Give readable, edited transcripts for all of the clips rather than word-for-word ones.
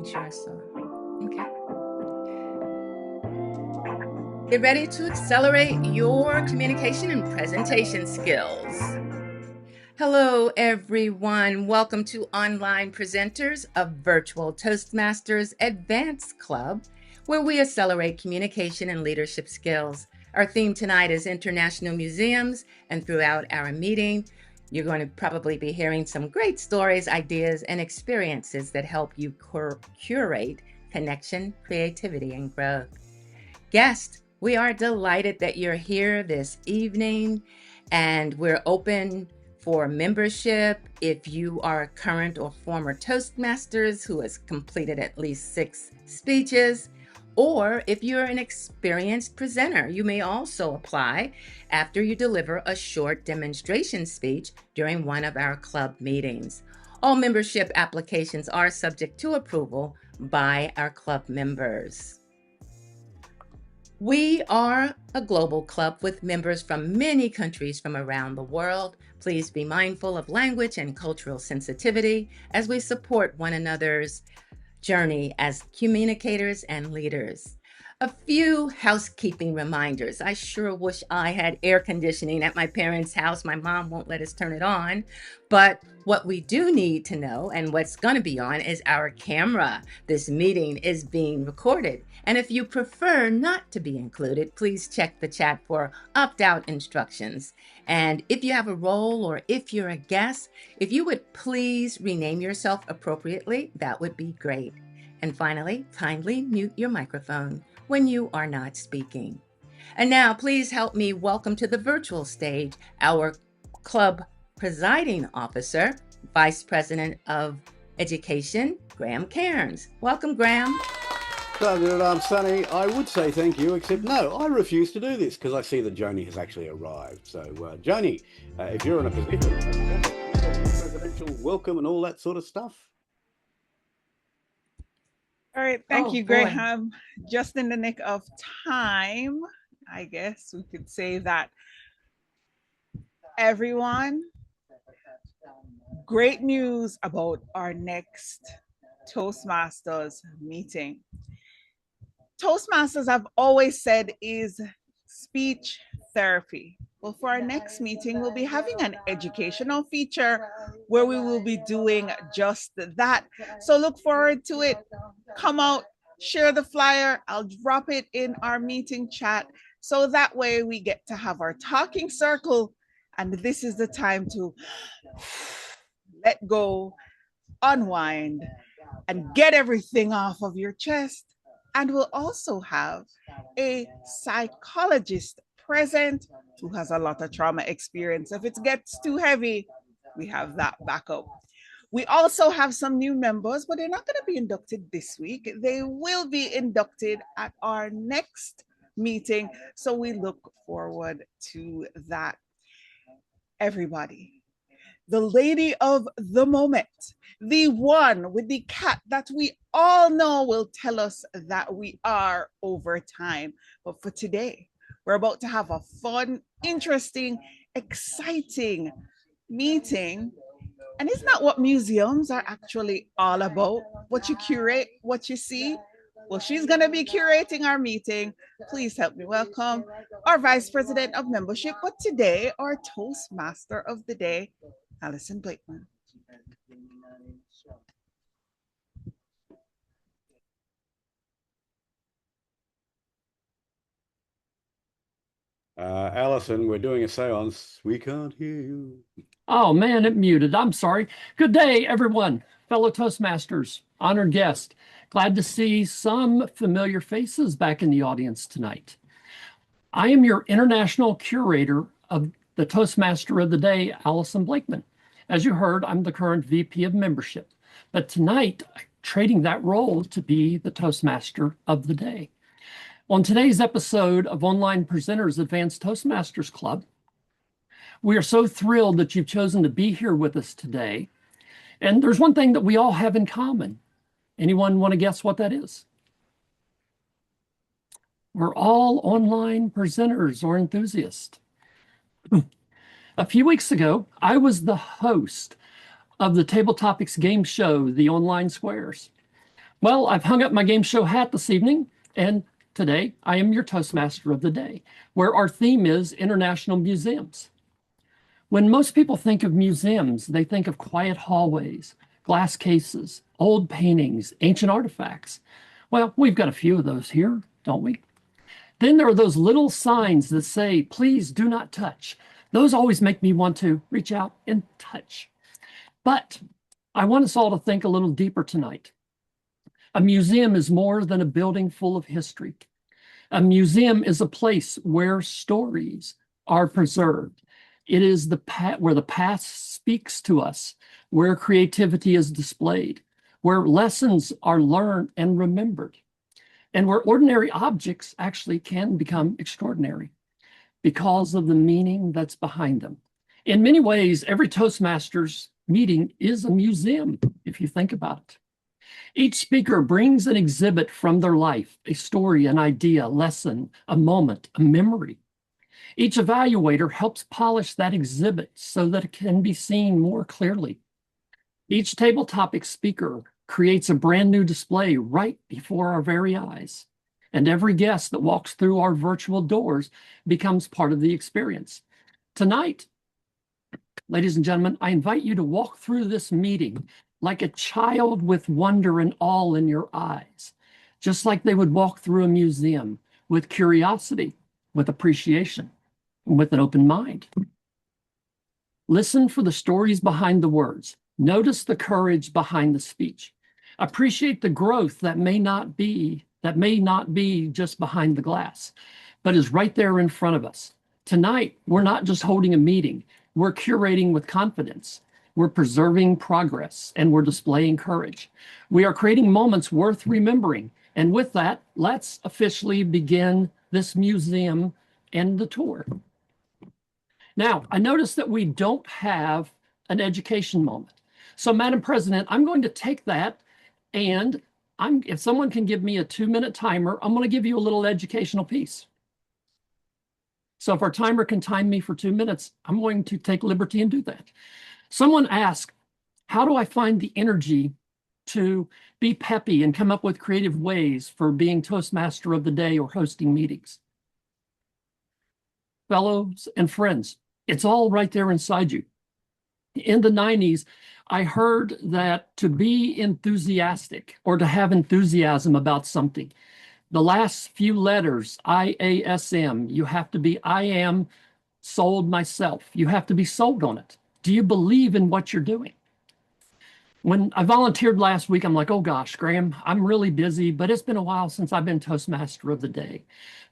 making sure I saw. Okay. Get ready to accelerate your communication and presentation skills. Hello, everyone. Welcome to Online Presenters, a virtual Toastmasters Advanced Club, where we accelerate communication and leadership skills. Our theme tonight is International Museums, and throughout our meeting, you're going to probably be hearing some great stories, ideas, and experiences that help you curate connection, creativity, and growth. Guests, we are delighted that you're here this evening, and we're open for membership. If you are a current or former Toastmasters who has completed at least 6 speeches, or if you're an experienced presenter, you may also apply after you deliver a short demonstration speech during one of our club meetings. All membership applications are subject to approval by our club members. We are a global club with members from many countries from around the world. Please be mindful of language and cultural sensitivity as we support one another's journey as communicators and leaders. A few housekeeping reminders. I sure wish I had air conditioning at my parents' house. My mom won't let us turn it on. But what we do need to know, and what's going to be on, is our camera. This meeting is being recorded. And if you prefer not to be included, please check the chat for opt-out instructions. And if you have a role or if you're a guest, if you would please rename yourself appropriately, that would be great. And finally, kindly mute your microphone when you are not speaking. And now, please help me welcome to the virtual stage our club presiding officer, Vice President of Education, Graham Cairns. Welcome, Graham. Sunny, I would say thank you, except no, I refuse to do this because I see that Joni has actually arrived. So, Joni, if you're in a position, presidential welcome and all that sort of stuff. All right, thank you, Graham. Just in the nick of time, I guess we could say that. Everyone, great news about our next Toastmasters meeting. Toastmasters, I've always said, is speech therapy. Well, for our next meeting, we'll be having an educational feature where we will be doing just that. So look forward to it. Come out, share the flyer. I'll drop it in our meeting chat. So that way we get to have our talking circle. And this is the time to let go, unwind, and get everything off of your chest. And we'll also have a psychologist present who has a lot of trauma experience. If it gets too heavy, we have that backup. We also have some new members, but they're not going to be inducted this week. They will be inducted at our next meeting. So we look forward to that. Everybody, the lady of the moment, the one with the cat that we all know will tell us that we are over time. But for today, we're about to have a fun, interesting, exciting meeting. And isn't that what museums are actually all about? What you curate, what you see? Well, she's going to be curating our meeting. Please help me welcome our Vice President of Membership, but today our Toastmaster of the Day, Alison Blakeman. Alison, we're doing a seance. We can't hear you. Oh man, it muted. I'm sorry. Good day, everyone, fellow Toastmasters, honored guest. Glad to see some familiar faces back in the audience tonight. I am your international curator of the Toastmaster of the Day, Alison Blakeman. As you heard, I'm the current VP of Membership, but tonight I'm trading that role to be the Toastmaster of the Day. On today's episode of Online Presenters Advanced Toastmasters Club, we are so thrilled that you've chosen to be here with us today. And there's one thing that we all have in common. Anyone want to guess what that is? We're all online presenters or enthusiasts. A few weeks ago, I was the host of the Table Topics game show, The Online Squares. Well, I've hung up my game show hat this evening, and today I am your Toastmaster of the Day, where our theme is International Museums. When most people think of museums, they think of quiet hallways, glass cases, old paintings, ancient artifacts. Well, we've got a few of those here, don't we? Then there are those little signs that say, please do not touch. Those always make me want to reach out and touch. But I want us all to think a little deeper tonight. A museum is more than a building full of history. A museum is a place where stories are preserved. It is where the past speaks to us, where creativity is displayed, where lessons are learned and remembered, and where ordinary objects actually can become extraordinary because of the meaning that's behind them. In many ways, every Toastmasters meeting is a museum, if you think about it. Each speaker brings an exhibit from their life, a story, an idea, a lesson, a moment, a memory. Each evaluator helps polish that exhibit so that it can be seen more clearly. Each table topic speaker creates a brand new display right before our very eyes. And every guest that walks through our virtual doors becomes part of the experience. Tonight, ladies and gentlemen, I invite you to walk through this meeting like a child with wonder and awe in your eyes, just like they would walk through a museum with curiosity, with appreciation, and with an open mind. Listen for the stories behind the words. Notice the courage behind the speech. Appreciate the growth that may not be just behind the glass, but is right there in front of us. Tonight, we're not just holding a meeting, we're curating with confidence. We're preserving progress, and we're displaying courage. We are creating moments worth remembering. And with that, let's officially begin this museum and the tour. Now, I noticed that we don't have an education moment. So, Madam President, I'm going to take that, and if someone can give me a 2-minute timer, I'm going to give you a little educational piece. So if our timer can time me for 2 minutes, I'm going to take liberty and do that. Someone asked, how do I find the energy to be peppy and come up with creative ways for being Toastmaster of the Day or hosting meetings? Fellows and friends, it's all right there inside you. In the 90s, I heard that to be enthusiastic or to have enthusiasm about something, the last few letters, IASM, you have to be I am sold myself. You have to be sold on it. Do you believe in what you're doing? When I volunteered last week, I'm like, oh gosh, Graham, I'm really busy, but it's been a while since I've been Toastmaster of the Day.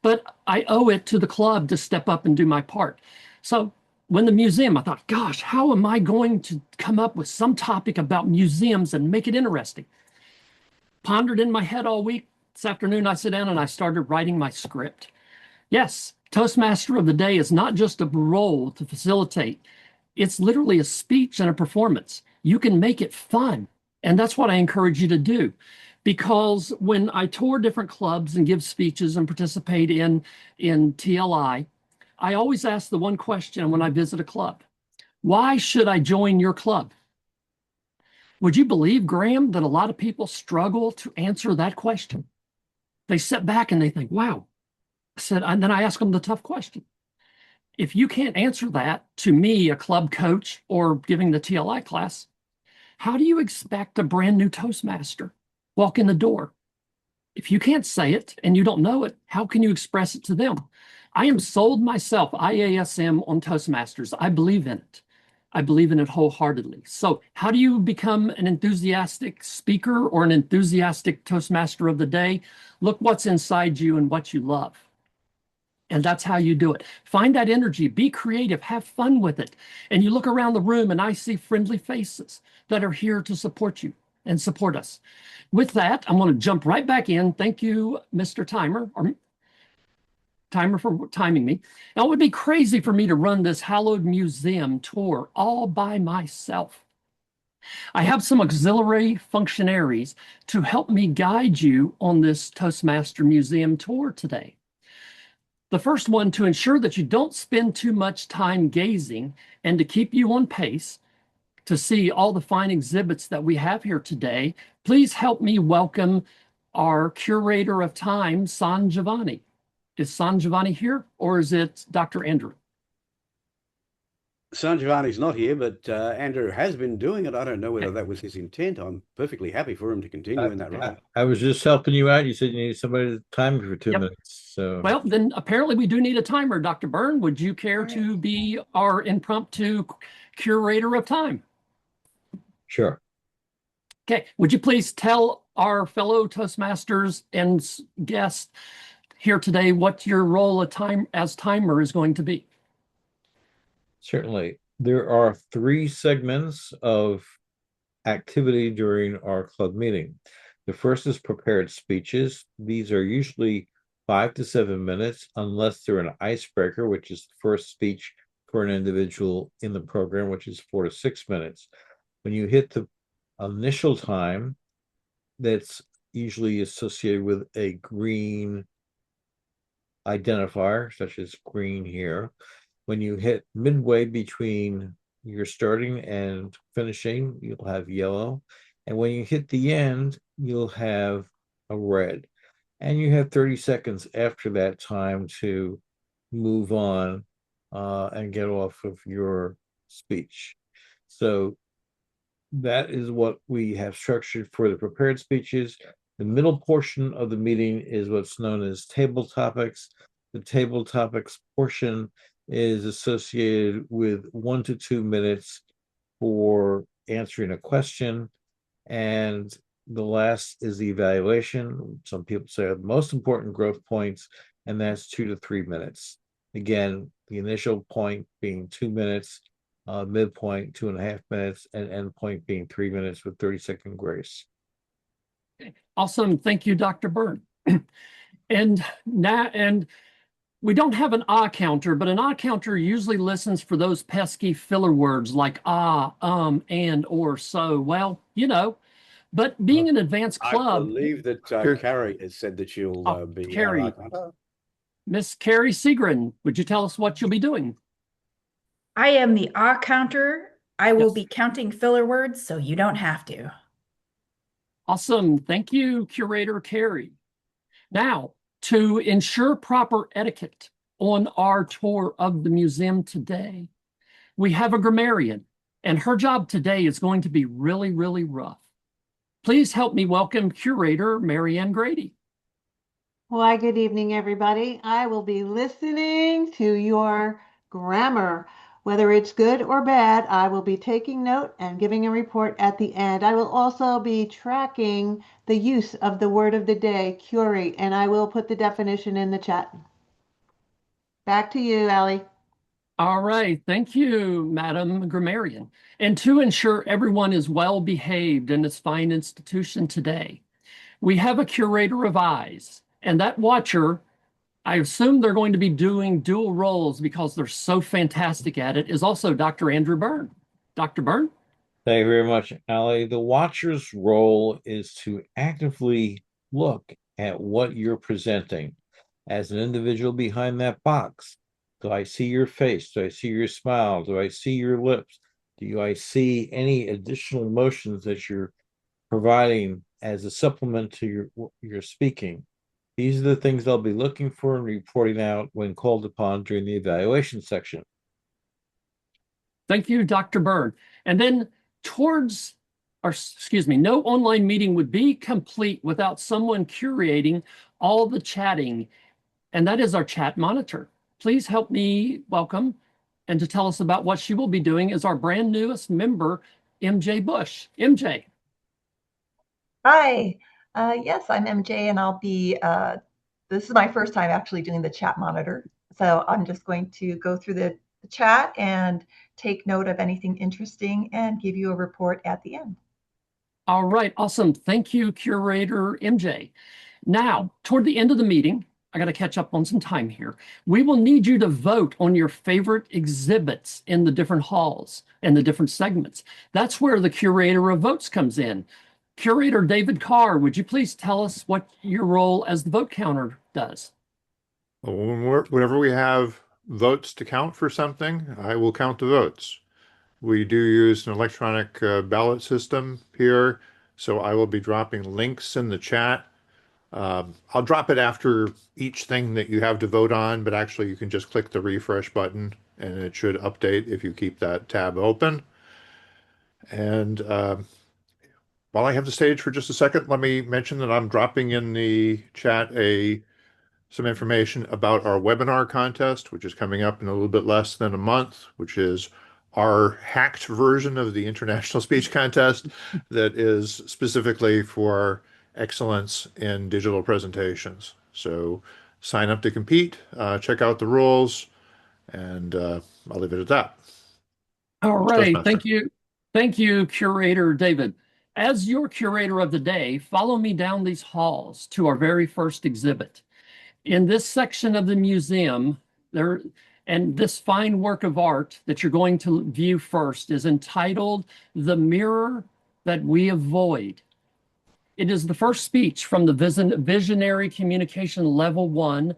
But I owe it to the club to step up and do my part. So when the museum, I thought, gosh, how am I going to come up with some topic about museums and make it interesting? Pondered in my head all week. This afternoon, I sat down and I started writing my script. Yes, Toastmaster of the Day is not just a role to facilitate. It's literally a speech and a performance. You can make it fun. And that's what I encourage you to do. Because when I tour different clubs and give speeches and participate in TLI, I always ask the one question when I visit a club. Why should I join your club? Would you believe, Graham, that a lot of people struggle to answer that question? They sit back and they think, wow. And then I ask them the tough question. If you can't answer that to me, a club coach, or giving the TLI class, how do you expect a brand new Toastmaster walk in the door? If you can't say it and you don't know it, how can you express it to them? I am sold myself, IASM, on Toastmasters. I believe in it. I believe in it wholeheartedly. So how do you become an enthusiastic speaker or an enthusiastic Toastmaster of the Day? Look what's inside you and what you love. And that's how you do it. Find that energy, be creative, have fun with it. And you look around the room and I see friendly faces that are here to support you and support us. With that, I'm going to jump right back in. Thank you, Mr. Timer, or Timer, for timing me. Now, it would be crazy for me to run this hallowed museum tour all by myself. I have some auxiliary functionaries to help me guide you on this Toastmaster Museum tour today. The first one, to ensure that you don't spend too much time gazing and to keep you on pace, to see all the fine exhibits that we have here today, please help me welcome our curator of time, San Giovanni. Is San Giovanni here, or is it Dr. Andrew? San Giovanni's not here, but Andrew has been doing it. I don't know whether that was his intent. I'm perfectly happy for him to continue in that role. I was just helping you out. You said you needed somebody to time you for 2 minutes. So Well, then apparently we do need a timer. Dr. Byrne, would you care to be our impromptu curator of time? sure. Okay, would you please tell our fellow Toastmasters and guests here today what your role as timer is going to be? Certainly. There are 3 segments of activity during our club meeting. The first is prepared speeches. These are usually 5 to 7 minutes, unless they're an icebreaker, which is the first speech for an individual in the program, which is 4 to 6 minutes. When you hit the initial time, that's usually associated with a green identifier, such as green here. When you hit midway between your starting and finishing, you'll have yellow. And when you hit the end, you'll have a red. And you have 30 seconds after that time to move on and get off of your speech. So that is what we have structured for the prepared speeches. The middle portion of the meeting is what's known as table topics. The table topics portion is associated with 1 to 2 minutes for answering a question. And the last is the evaluation. Some people say are the most important growth points, and that's 2 to 3 minutes. Again, the initial point being 2 minutes, midpoint 2.5 minutes, and end point being 3 minutes with 30-second grace. Awesome. Thank you, Dr. Byrne. And we don't have an counter, but an counter usually listens for those pesky filler words like and, or, so. Well, you know, but being an advanced club. I believe that Carrie has said that she'll be Carrie. Miss Carrie Segrin, would you tell us what you'll be doing? I am the counter. I will be counting filler words, so you don't have to. Awesome. Thank you, Curator Carrie. Now, to ensure proper etiquette on our tour of the museum today, we have a grammarian, and her job today is going to be really, really rough. Please help me welcome Curator Marianne Grady. Why, good evening, everybody. I will be listening to your grammar. Whether it's good or bad, I will be taking note and giving a report at the end. I will also be tracking the use of the word of the day, curate, and I will put the definition in the chat. Back to you, Allie. All right. Thank you, Madam Grammarian. And to ensure everyone is well behaved in this fine institution today, we have a curator of eyes, and that watcher, I assume they're going to be doing dual roles because they're so fantastic at it, is also Dr. Andrew Byrne. Dr. Byrne? Thank you very much, Allie. The watcher's role is to actively look at what you're presenting. As an individual behind that box, do I see your face? Do I see your smile? Do I see your lips? Do I see any additional emotions that you're providing as a supplement to your speaking? These are the things they'll be looking for and reporting out when called upon during the evaluation section. Thank you, Dr. Byrne. And then no online meeting would be complete without someone curating all the chatting, and that is our chat monitor. Please help me welcome, and to tell us about what she will be doing is our brand newest member, MJ Bush. MJ. Hi, yes, I'm MJ, and I'll be, this is my first time actually doing the chat monitor. So I'm just going to go through the chat and take note of anything interesting and give you a report at the end. All right, awesome. Thank you, Curator MJ. Now, toward the end of the meeting, I got to catch up on some time here. We will need you to vote on your favorite exhibits in the different halls and the different segments. That's where the curator of votes comes in. Curator David Carr, would you please tell us what your role as the vote counter does? Whenever we have votes to count for something, I will count the votes. We do use an electronic ballot system here, so I will be dropping links in the chat. I'll drop it after each thing that you have to vote on, but actually you can just click the refresh button and it should update if you keep that tab open. And while I have the stage for just a second, let me mention that I'm dropping in the chat some information about our webinar contest, which is coming up in a little bit less than a month, which is our hacked version of the International Speech Contest that is specifically for excellence in digital presentations. So sign up to compete, check out the rules, and I'll leave it at that. All right, Toastmaster. thank you. Thank you, Curator David. As your curator of the day, follow me down these halls to our very first exhibit. In this section of the museum, and this fine work of art that you're going to view first is entitled The Mirror That We Avoid. It is the first speech from the Visionary Communication Level 1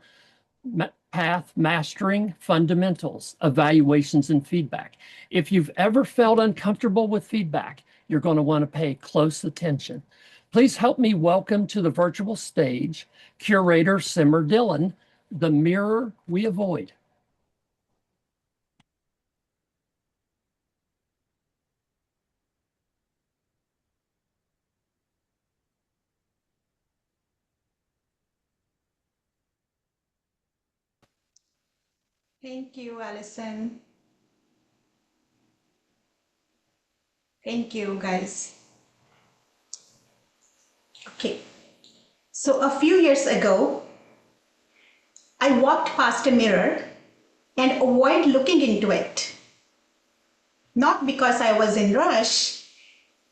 Path Mastering Fundamentals, Evaluations and Feedback. If you've ever felt uncomfortable with feedback, you're going to want to pay close attention. Please help me welcome to the virtual stage, Curator Simmer Dillon, The Mirror We Avoid. Thank you, Alison. Thank you, guys. Okay, so a few years ago, I walked past a mirror and avoided looking into it. Not because I was in rush,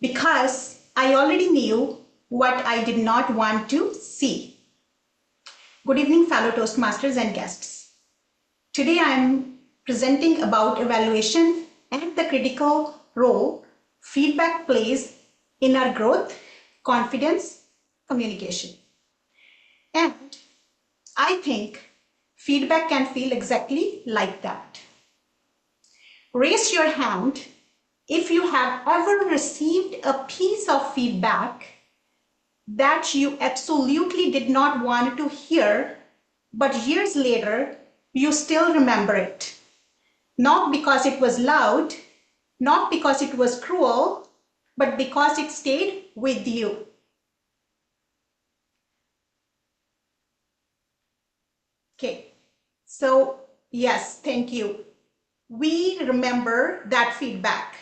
because I already knew what I did not want to see. Good evening, fellow Toastmasters and guests. Today I'm presenting about evaluation and the critical role feedback plays in our growth, confidence, communication. And I think feedback can feel exactly like that. Raise your hand if you have ever received a piece of feedback that you absolutely did not want to hear, but years later, you still remember it. Not because it was loud, not because it was cruel, but because it stayed with you. Okay, so yes, thank you. We remember that feedback,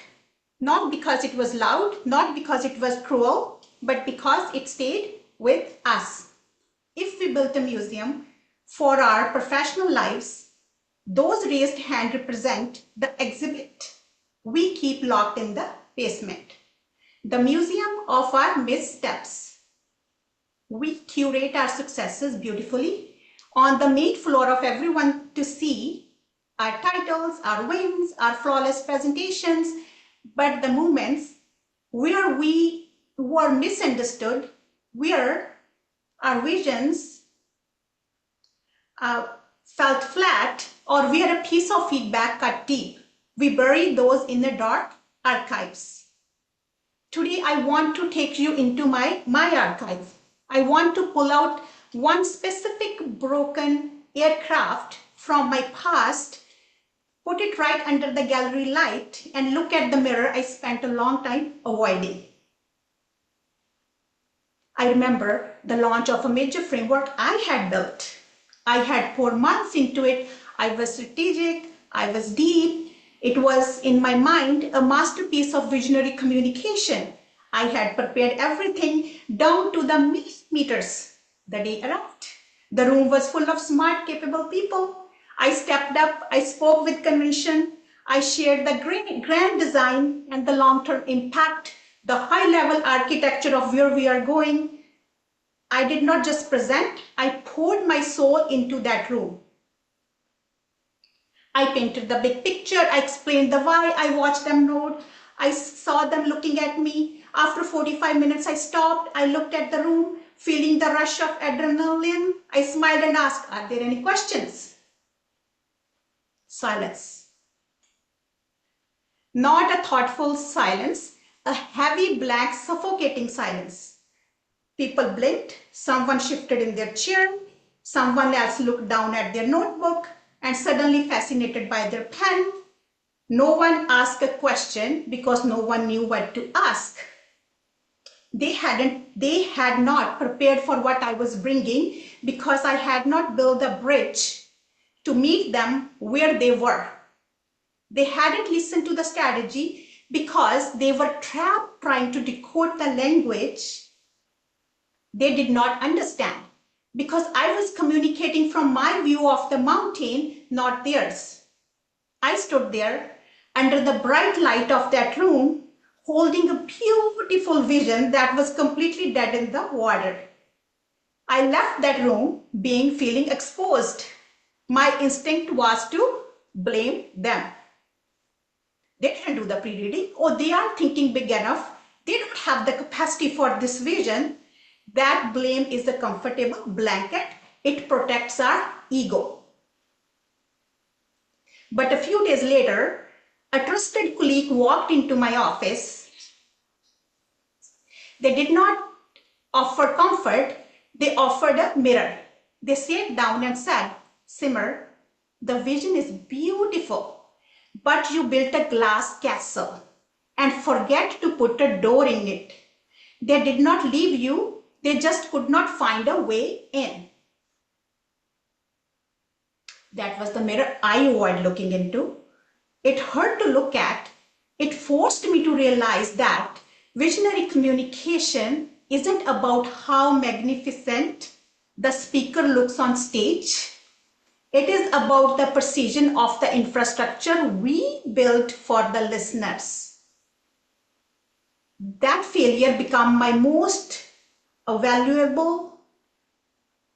not because it was loud, not because it was cruel, but because it stayed with us. If we built a museum for our professional lives, those raised hands represent the exhibit we keep locked in the basement, the museum of our missteps. We curate our successes beautifully on the main floor of everyone to see our titles, our wins, our flawless presentations, but the moments where we were misunderstood, where our visions felt flat, or where a piece of feedback cut deep, we bury those in the dark archives. Today, I want to take you into my archive. I want to pull out one specific broken aircraft from my past, put it right under the gallery light, and look at the mirror I spent a long time avoiding. I remember the launch of a major framework I had built. I had poured months into it. I was strategic, I was deep. It was, in my mind, a masterpiece of visionary communication. I had prepared everything down to the millimeters. The day arrived. The room was full of smart, capable people. I stepped up, I spoke with conviction. I shared the grand design and the long-term impact, the high-level architecture of where we are going. I did not just present, I poured my soul into that room. I painted the big picture, I explained the why, I watched them nod, I saw them looking at me. After 45 minutes, I stopped, I looked at the room, feeling the rush of adrenaline. I smiled and asked, are there any questions? Silence. Not a thoughtful silence, a heavy, blank, suffocating silence. People blinked, someone shifted in their chair, someone else looked down at their notebook and suddenly fascinated by their pen. No one asked a question because no one knew what to ask. They had not prepared for what I was bringing because I had not built a bridge to meet them where they were. They hadn't listened to the strategy because they were trapped trying to decode the language they did not understand, because I was communicating from my view of the mountain, not theirs. I stood there under the bright light of that room, holding a beautiful vision that was completely dead in the water. I left that room feeling exposed. My instinct was to blame them. They didn't do the pre-reading, or they aren't thinking big enough. They don't have the capacity for this vision. That blame is a comfortable blanket. It protects our ego. But a few days later, a trusted colleague walked into my office. They did not offer comfort, they offered a mirror. They sat down and said, "Simmer, the vision is beautiful, but you built a glass castle and forget to put a door in it. They did not leave you, they just could not find a way in." That was the mirror I avoid looking into. It hurt to look at. It forced me to realize that visionary communication isn't about how magnificent the speaker looks on stage. It is about the precision of the infrastructure we built for the listeners. That failure became my most valuable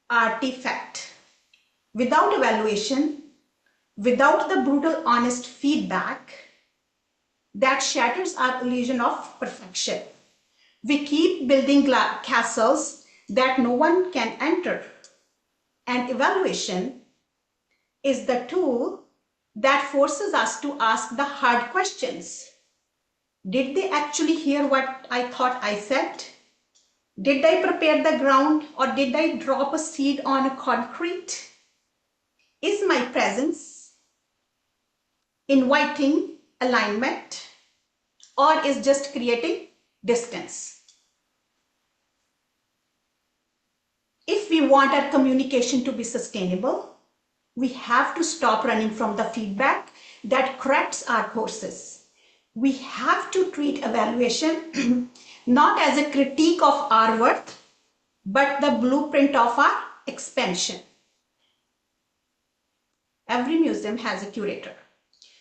artifact. Without evaluation, without the brutal, honest feedback, that shatters our illusion of perfection. We keep building castles that no one can enter. And evaluation is the tool that forces us to ask the hard questions. Did they actually hear what I thought I said? Did I prepare the ground, or did I drop a seed on a concrete? Is my presence inviting alignment, or is just creating distance? If we want our communication to be sustainable, we have to stop running from the feedback that corrects our courses. We have to treat evaluation not as a critique of our worth, but the blueprint of our expansion. Every museum has a curator,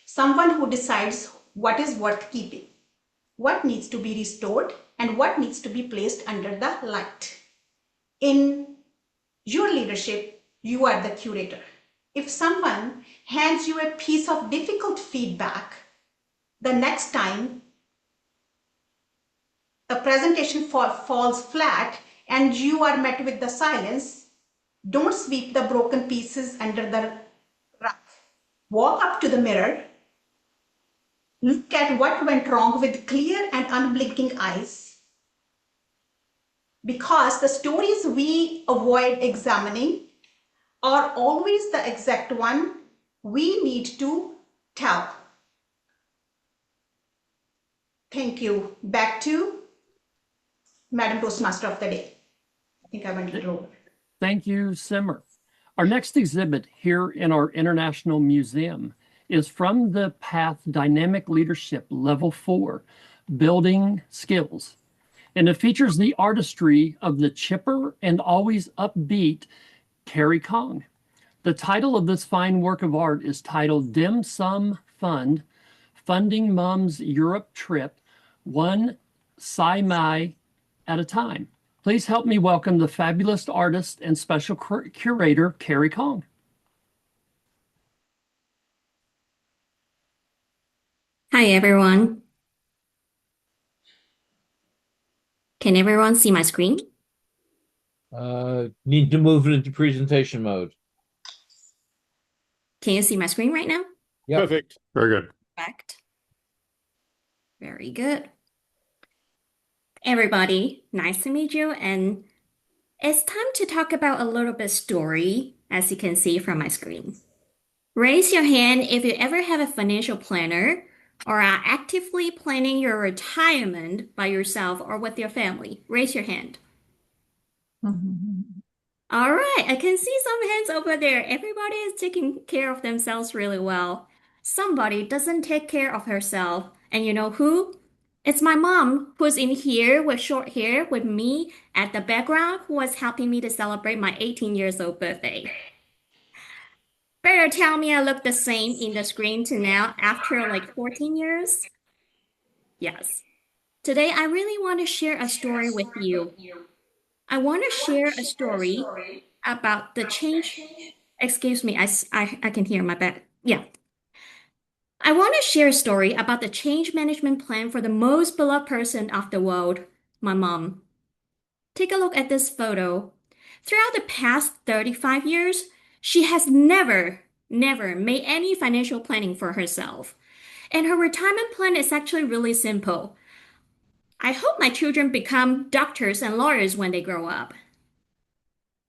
someone who decides what is worth keeping, what needs to be restored, and what needs to be placed under the light. In your leadership, you are the curator. If someone hands you a piece of difficult feedback, the next time a presentation falls flat and you are met with the silence, don't sweep the broken pieces under the rug. Walk up to the mirror, look at what went wrong with clear and unblinking eyes. Because the stories we avoid examining are always the exact one we need to tell. Thank you. Back to Madam Toastmaster of the Day. I think I went a little over. Thank you, Simmer. Our next exhibit here in our International Museum is from the Path Dynamic Leadership Level 4, Building Skills. And it features the artistry of the chipper and always upbeat Carrie Kong. The title of this fine work of art is titled Dim Sum Fund, Funding Mom's Europe Trip, One Sai Mai at a Time. Please help me welcome the fabulous artist and special curator, Carrie Kong. Hi, everyone. Can everyone see my screen? Need to move it into presentation mode. Can you see my screen right now? Yep. Perfect. Very good. Correct. Very good. Everybody, nice to meet you. And it's time to talk about a little bit story, as you can see from my screen. Raise your hand if you ever have a financial planner or are actively planning your retirement by yourself or with your family. Raise your hand. All right, I can see some hands over there. Everybody is taking care of themselves really well. Somebody doesn't take care of herself. And you know who? It's my mom, who's in here with short hair with me at the background, who was helping me to celebrate my 18 years old birthday. Better tell me I look the same in the screen to now after like 14 years? Yes. Today, I really want to share a story with you. I want to share a story about the change. Excuse me, I can hear my back. Yeah. I want to share a story about the change management plan for the most beloved person of the world, my mom. Take a look at this photo. Throughout the past 35 years, she has never made any financial planning for herself. And her retirement plan is actually really simple. I hope my children become doctors and lawyers when they grow up.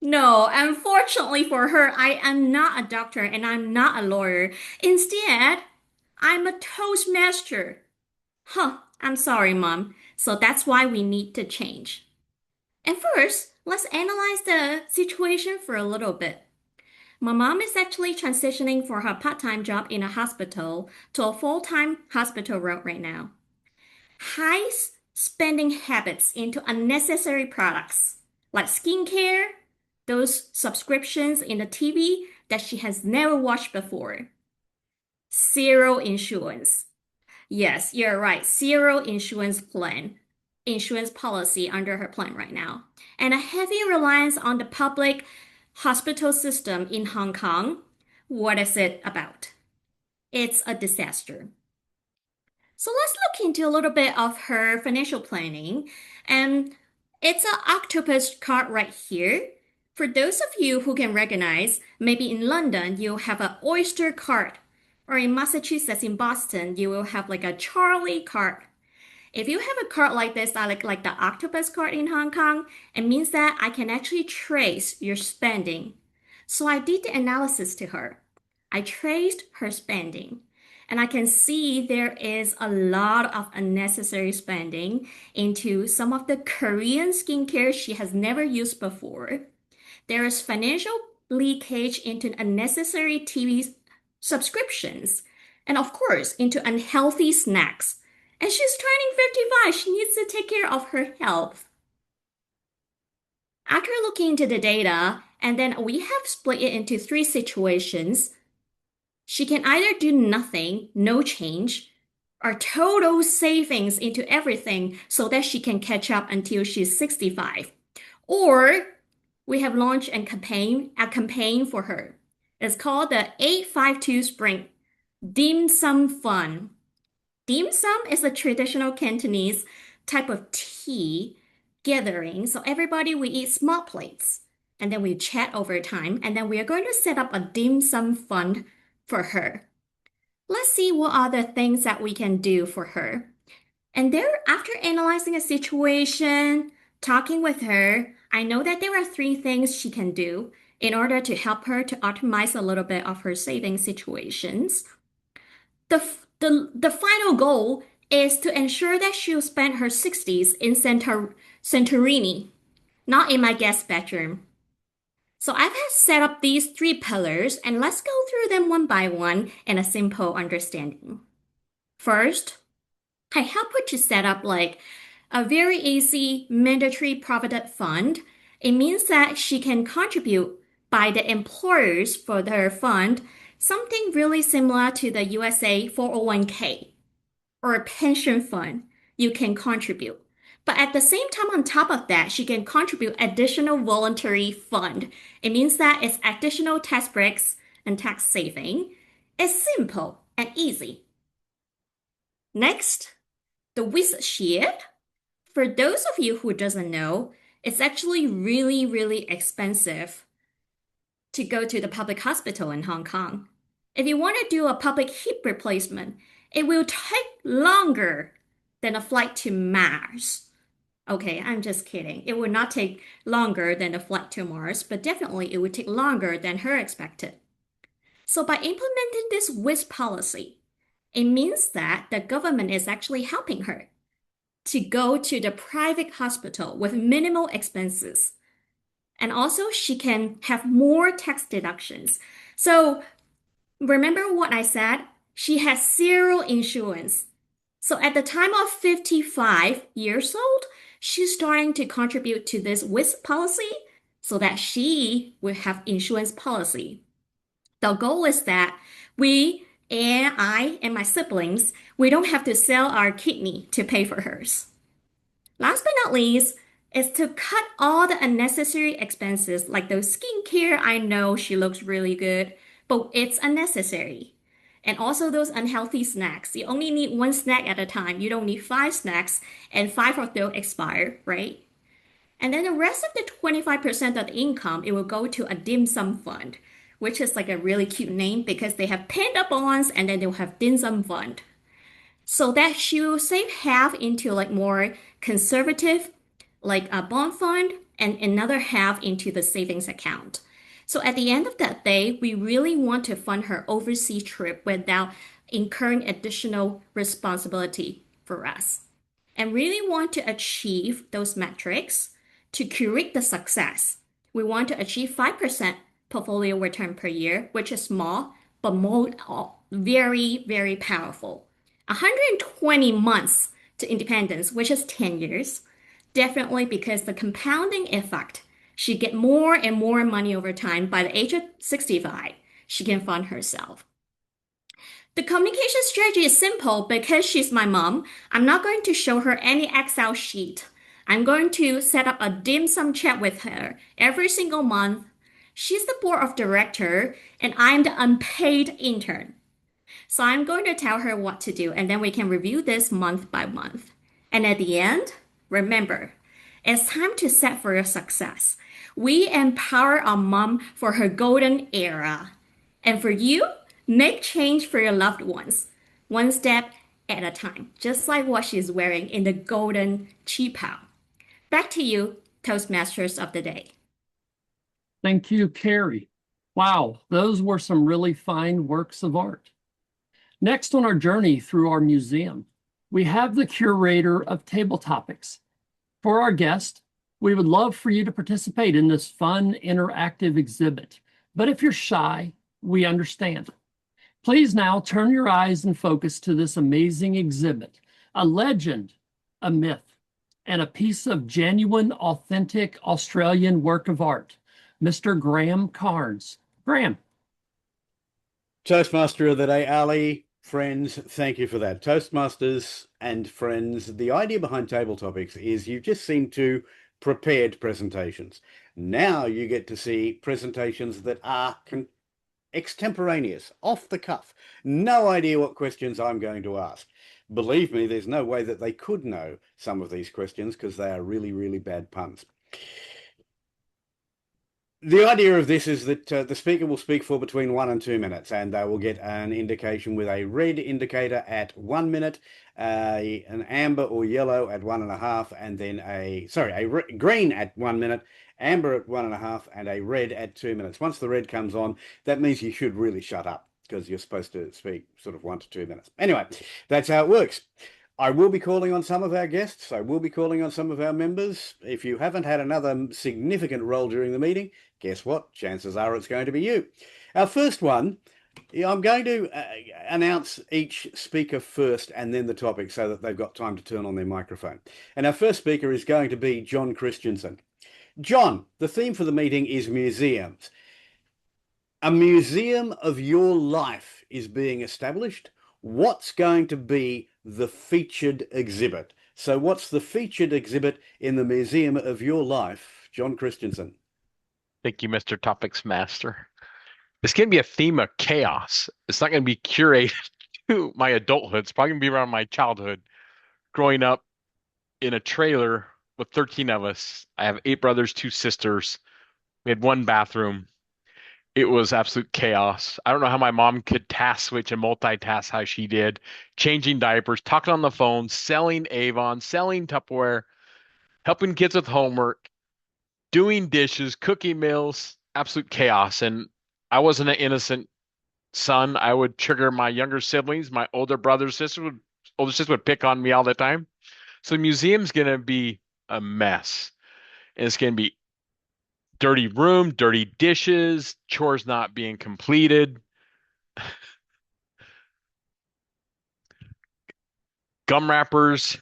No, unfortunately for her, I am not a doctor and I'm not a lawyer. Instead, I'm a Toastmaster. Huh, I'm sorry, Mom. So that's why we need to change. And first, let's analyze the situation for a little bit. My mom is actually transitioning from her part-time job in a hospital to a full-time hospital role right now. High spending habits into unnecessary products like skincare, those subscriptions in the TV that she has never watched before. Zero insurance. Yes, you're right. Zero insurance policy under her plan right now. And a heavy reliance on the public hospital system in Hong Kong. What is it about? It's a disaster. So let's look into a little bit of her financial planning. And it's an octopus card right here. For those of you who can recognize, maybe in London, you have an oyster card. Or in Massachusetts, in Boston, you will have like a Charlie card. If you have a card like this, like the octopus card in Hong Kong, it means that I can actually trace your spending. So I did the analysis to her. I traced her spending. And I can see there is a lot of unnecessary spending into some of the Korean skincare she has never used before. There is financial leakage into unnecessary TV subscriptions, and of course, into unhealthy snacks. And she's turning 55. She needs to take care of her health. After looking into the data, and then we have split it into three situations. She can either do nothing, no change, or total savings into everything so that she can catch up until she's 65. Or we have launched a campaign for her. It's called the 852 Spring Dim Sum Fun. Dim sum is a traditional Cantonese type of tea gathering. So everybody we eat small plates and then we chat over time and then we are going to set up a dim sum fund for her. Let's see what are the things that we can do for her. And there, after analyzing a situation, talking with her, I know that there are three things she can do in order to help her to optimize a little bit of her saving situations. The final goal is to ensure that she'll spend her 60s in Santorini, not in my guest bedroom. So I've set up these three pillars and let's go through them one by one in a simple understanding. First, I help her to set up like a very easy mandatory provident fund. It means that she can contribute by the employers for their fund, something really similar to the USA 401k or a pension fund you can contribute. But at the same time, on top of that, she can contribute additional voluntary fund. It means that it's additional tax breaks and tax saving. It's simple and easy. Next, the Wizard Sheet. For those of you who doesn't know, it's actually really expensive to go to the public hospital in Hong Kong. If you want to do a public hip replacement, it will take longer than a flight to Mars. Okay, I'm just kidding. It would not take longer than a flight to Mars, but definitely it would take longer than her expected. So by implementing this WISP policy, it means that the government is actually helping her to go to the private hospital with minimal expenses. And also, she can have more tax deductions. So remember what I said? She has zero insurance. So at the time of 55 years old, she's starting to contribute to this WISP policy so that she will have insurance policy. The goal is that we and I and my siblings, we don't have to sell our kidney to pay for hers. Last but not least, is to cut all the unnecessary expenses like those skincare. I know she looks really good, but it's unnecessary. And also those unhealthy snacks. You only need one snack at a time. You don't need 5 snacks, and 5 of those expire, right? And then the rest of the 25% of the income, it will go to a dim sum fund, which is like a really cute name because they have panda bonds and then they'll have dim sum fund. So that she will save half into like more conservative, like a bond fund, and another half into the savings account. So at the end of that day, we really want to fund her overseas trip without incurring additional responsibility for us. And really want to achieve those metrics to curate the success. We want to achieve 5% portfolio return per year, which is small, but more, very, very powerful. 120 months to independence, which is 10 years. Definitely because the compounding effect, she get more and more money over time. By the age of 65, she can fund herself. The communication strategy is simple because she's my mom. I'm not going to show her any Excel sheet. I'm going to set up a dim sum chat with her every single month. She's the board of director and I'm the unpaid intern. So I'm going to tell her what to do and then we can review this month by month. And at the end, remember, it's time to set for your success. We empower our mom for her golden era. And for you, make change for your loved ones, one step at a time, just like what she's wearing in the golden qipao. Back to you, Toastmasters of the Day. Thank you, Carrie. Wow, those were some really fine works of art. Next on our journey through our museum, we have the curator of table topics. For our guest, we would love for you to participate in this fun, interactive exhibit. But if you're shy, we understand. Please now turn your eyes and focus to this amazing exhibit, a legend, a myth, and a piece of genuine, authentic Australian work of art. Mr. Graham Carnes. Graham. Toastmaster of the Day, Ali, friends, thank you for that. Toastmasters and friends, the idea behind table topics is you just seem to prepared presentations. Now you get to see presentations that are extemporaneous, off the cuff. No idea what questions I'm going to ask. Believe me, there's no way that they could know some of these questions because they are really, really bad puns. The idea of this is that the speaker will speak for between 1 and 2 minutes, and they will get an indication with a red indicator at 1 minute, an amber or yellow at 1.5, and then a green at 1 minute, amber at 1.5, and a red at 2 minutes. Once the red comes on, that means you should really shut up because you're supposed to speak sort of 1 to 2 minutes. Anyway, that's how it works. I will be calling on some of our guests. I will be calling on some of our members. If you haven't had another significant role during the meeting, guess what? Chances are it's going to be you. Our first one, I'm going to announce each speaker first and then the topic so that they've got time to turn on their microphone. And our first speaker is going to be John Christensen. John, the theme for the meeting is museums. A museum of your life is being established. What's going to be the featured exhibit? So what's the featured exhibit in the museum of your life, John Christensen? Thank you, Mr. Topics Master. It's going to be a theme of chaos. It's not going to be curated to my adulthood. It's probably going to be around my childhood, growing up in a trailer with 13 of us. I have 8 brothers, 2 sisters. We had 1 bathroom. it was absolute chaos. I don't know how my mom could task switch and multitask how she did, changing diapers, talking on the phone, selling Avon, selling Tupperware, helping kids with homework, doing dishes, cooking meals, absolute chaos. And I wasn't an innocent son. I would trigger my younger siblings, my older sister would pick on me all the time. So the museum's gonna be a mess. And it's gonna be dirty room, dirty dishes, chores not being completed, gum wrappers,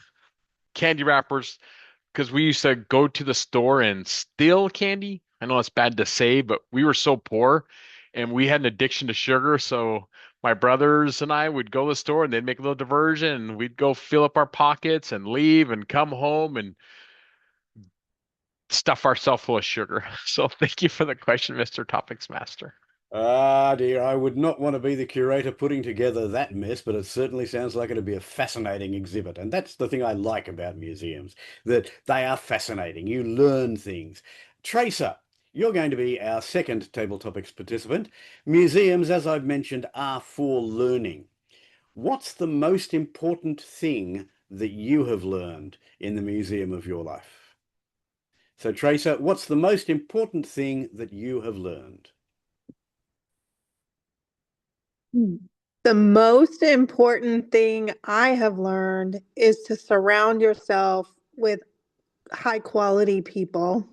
candy wrappers, because we used to go to the store and steal candy. I know it's bad to say, but we were so poor and we had an addiction to sugar. So my brothers and I would go to the store and they'd make a little diversion and we'd go fill up our pockets and leave and come home and stuff ourselves full of sugar. So thank you for the question, Mr. Topics Master. Ah, dear, I would not want to be the curator putting together that mess, but it certainly sounds like it'd be a fascinating exhibit. And that's the thing I like about museums, that they are fascinating. You learn things. Tracer, you're going to be our second Table Topics participant. Museums, as I've mentioned, are for learning. What's the most important thing that you have learned in the museum of your life? So, Tracer, what's the most important thing that you have learned? The most important thing I have learned is to surround yourself with high quality people.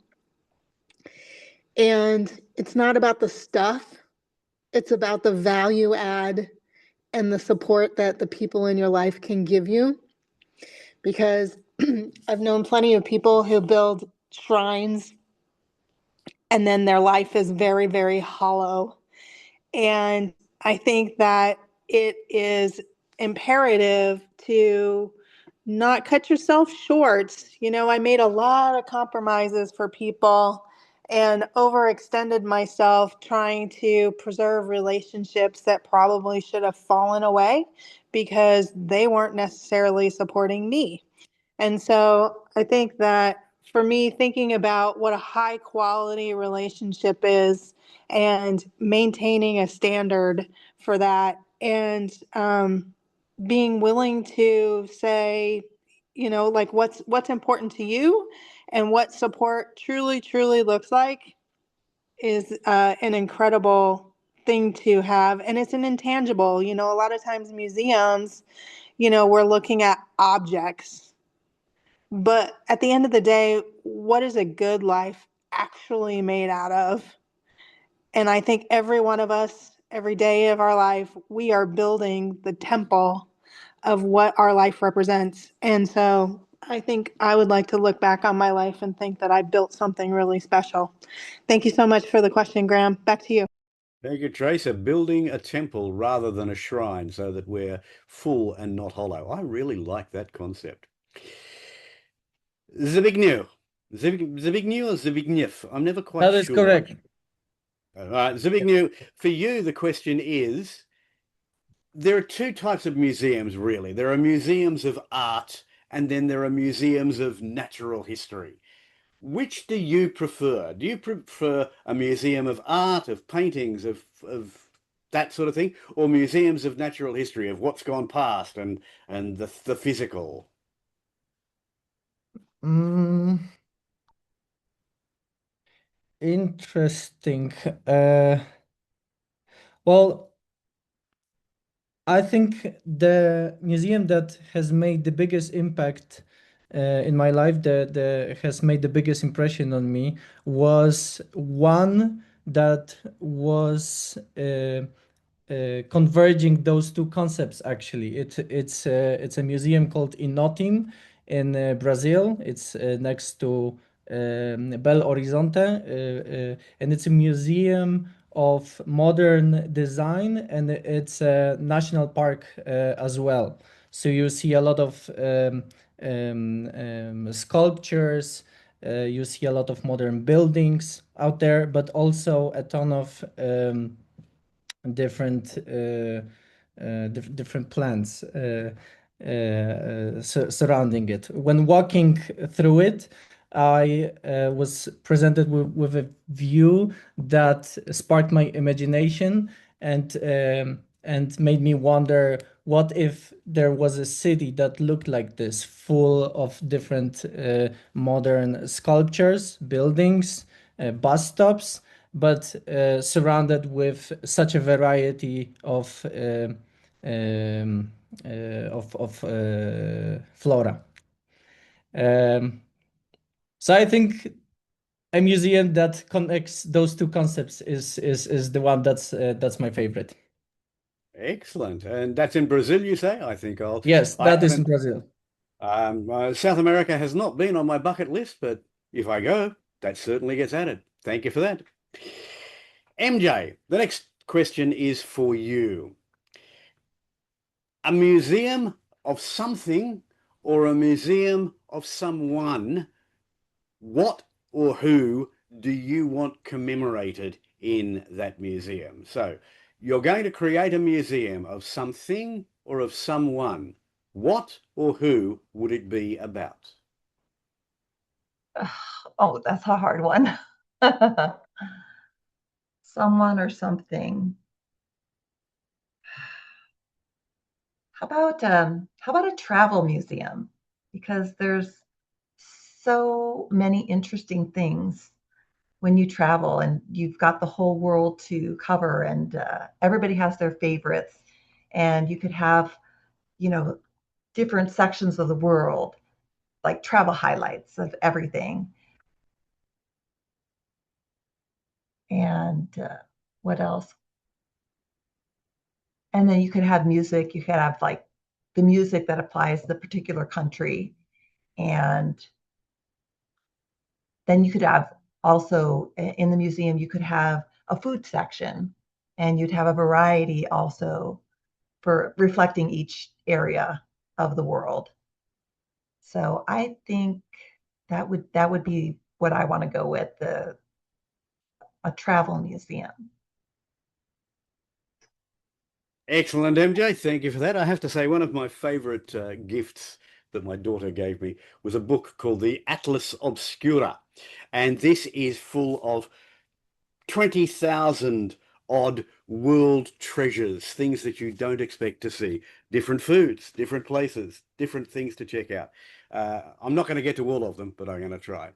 And it's not about the stuff, it's about the value add and the support that the people in your life can give you. Because I've known plenty of people who build shrines and then their life is very, very hollow. And I think that it is imperative to not cut yourself short. You know, I made a lot of compromises for people and overextended myself trying to preserve relationships that probably should have fallen away because they weren't necessarily supporting me. And so I think that for me, thinking about what a high quality relationship is and maintaining a standard for that and being willing to say, you know, like what's important to you and what support truly looks like is an incredible thing to have. And it's an intangible. You know, a lot of times museums, you know, we're looking at objects, but at the end of the day, what is a good life actually made out of? And I think every one of us, every day of our life, we are building the temple of what our life represents. And so I think I would like to look back on my life and think that I built something really special. Thank you so much for the question, Graham. Back to you. Thank you, Tracer. Building a temple rather than a shrine so that we're full and not hollow. I really like that concept. Zbigniew. Zbigniew or Zbigniew? I'm never quite sure. That is correct. All right, Zbigniew, for you, the question is, there are two types of museums, really. There are museums of art, and then there are museums of natural history. Which do you prefer? Do you prefer a museum of art, of paintings, of that sort of thing, or museums of natural history, of what's gone past and the physical? Mm, interesting. Well, I think the museum that has made the biggest impact in my life, that has made the biggest impression on me, was one that was converging those two concepts. Actually, it's a museum called Inotim in Brazil. It's next to Belo Horizonte, and it's a museum of modern design, and it's a national park as well. So you see a lot of sculptures, you see a lot of modern buildings out there, but also a ton of different different plants surrounding it. When walking through it, I was presented with a view that sparked my imagination and made me wonder, what if there was a city that looked like this, full of different modern sculptures, buildings, bus stops, but surrounded with such a variety of flora. So I think a museum that connects those two concepts is the one that's my favorite. Excellent. And that's in Brazil, you say? I think Yes, I that is in haven't. Brazil. South America has not been on my bucket list, but if I go, that certainly gets added. Thank you for that. MJ, the next question is for you. A museum of something or a museum of someone, what or who do you want commemorated in that museum? So you're going to create a museum of something or of someone. What or who would it be about? Oh, that's a hard one. Someone or something. How about a travel museum? Because there's so many interesting things when you travel, and you've got the whole world to cover, and everybody has their favorites, and you could have, you know, different sections of the world, like travel highlights of everything. And what else? And then you could have music. You could have like the music that applies to the particular country. And then you could have also in the museum, you could have a food section, and you'd have a variety also for reflecting each area of the world. So I think that would be what I want to go with, a travel museum. Excellent, MJ. Thank you for that. I have to say, one of my favorite gifts that my daughter gave me was a book called The Atlas Obscura. And this is full of 20,000 odd world treasures, things that you don't expect to see, different foods, different places, different things to check out. I'm not going to get to all of them, but I'm going to try.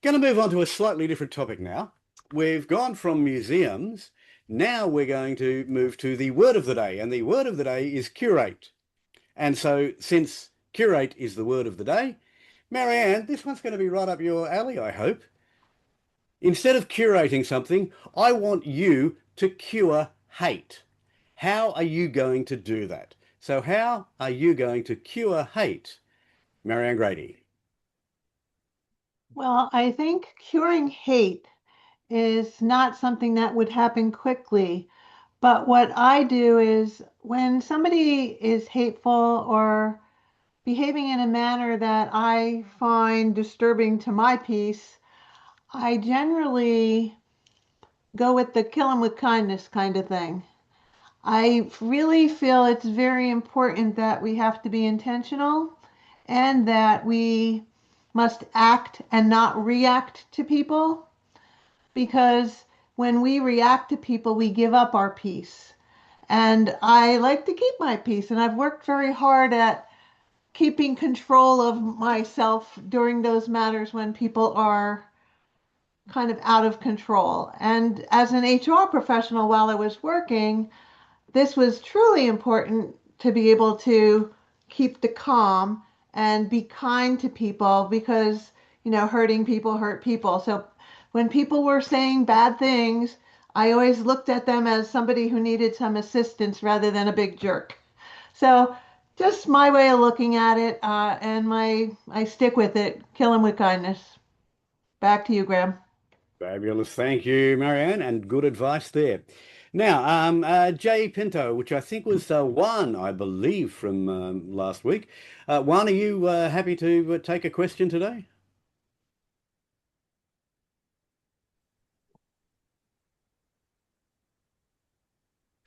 Going to move on to a slightly different topic now. We've gone from museums. Now we're going to move to the word of the day, and the word of the day is curate. And so since curate is the word of the day, Marianne, this one's going to be right up your alley, I hope. Instead of curating something, I want you to cure hate. How are you going to do that? So how are you going to cure hate? Marianne Grady. Well, I think curing hate is not something that would happen quickly. But what I do is when somebody is hateful or behaving in a manner that I find disturbing to my peace, I generally go with the kill 'em with kindness kind of thing. I really feel it's very important that we have to be intentional and that we must act and not react to people, because when we react to people, we give up our peace. And I like to keep my peace, and I've worked very hard at keeping control of myself during those matters when people are kind of out of control. And as an HR professional, while I was working, this was truly important to be able to keep the calm and be kind to people, because, hurting people hurt people. So when people were saying bad things, I always looked at them as somebody who needed some assistance rather than a big jerk. So just my way of looking at it, and I stick with it. Kill 'em with kindness. Back to you, Graham. Fabulous. Thank you, Marianne, and good advice there. Now, Jay Pinto, which I think was Juan, I believe, from last week. Juan, are you happy to take a question today?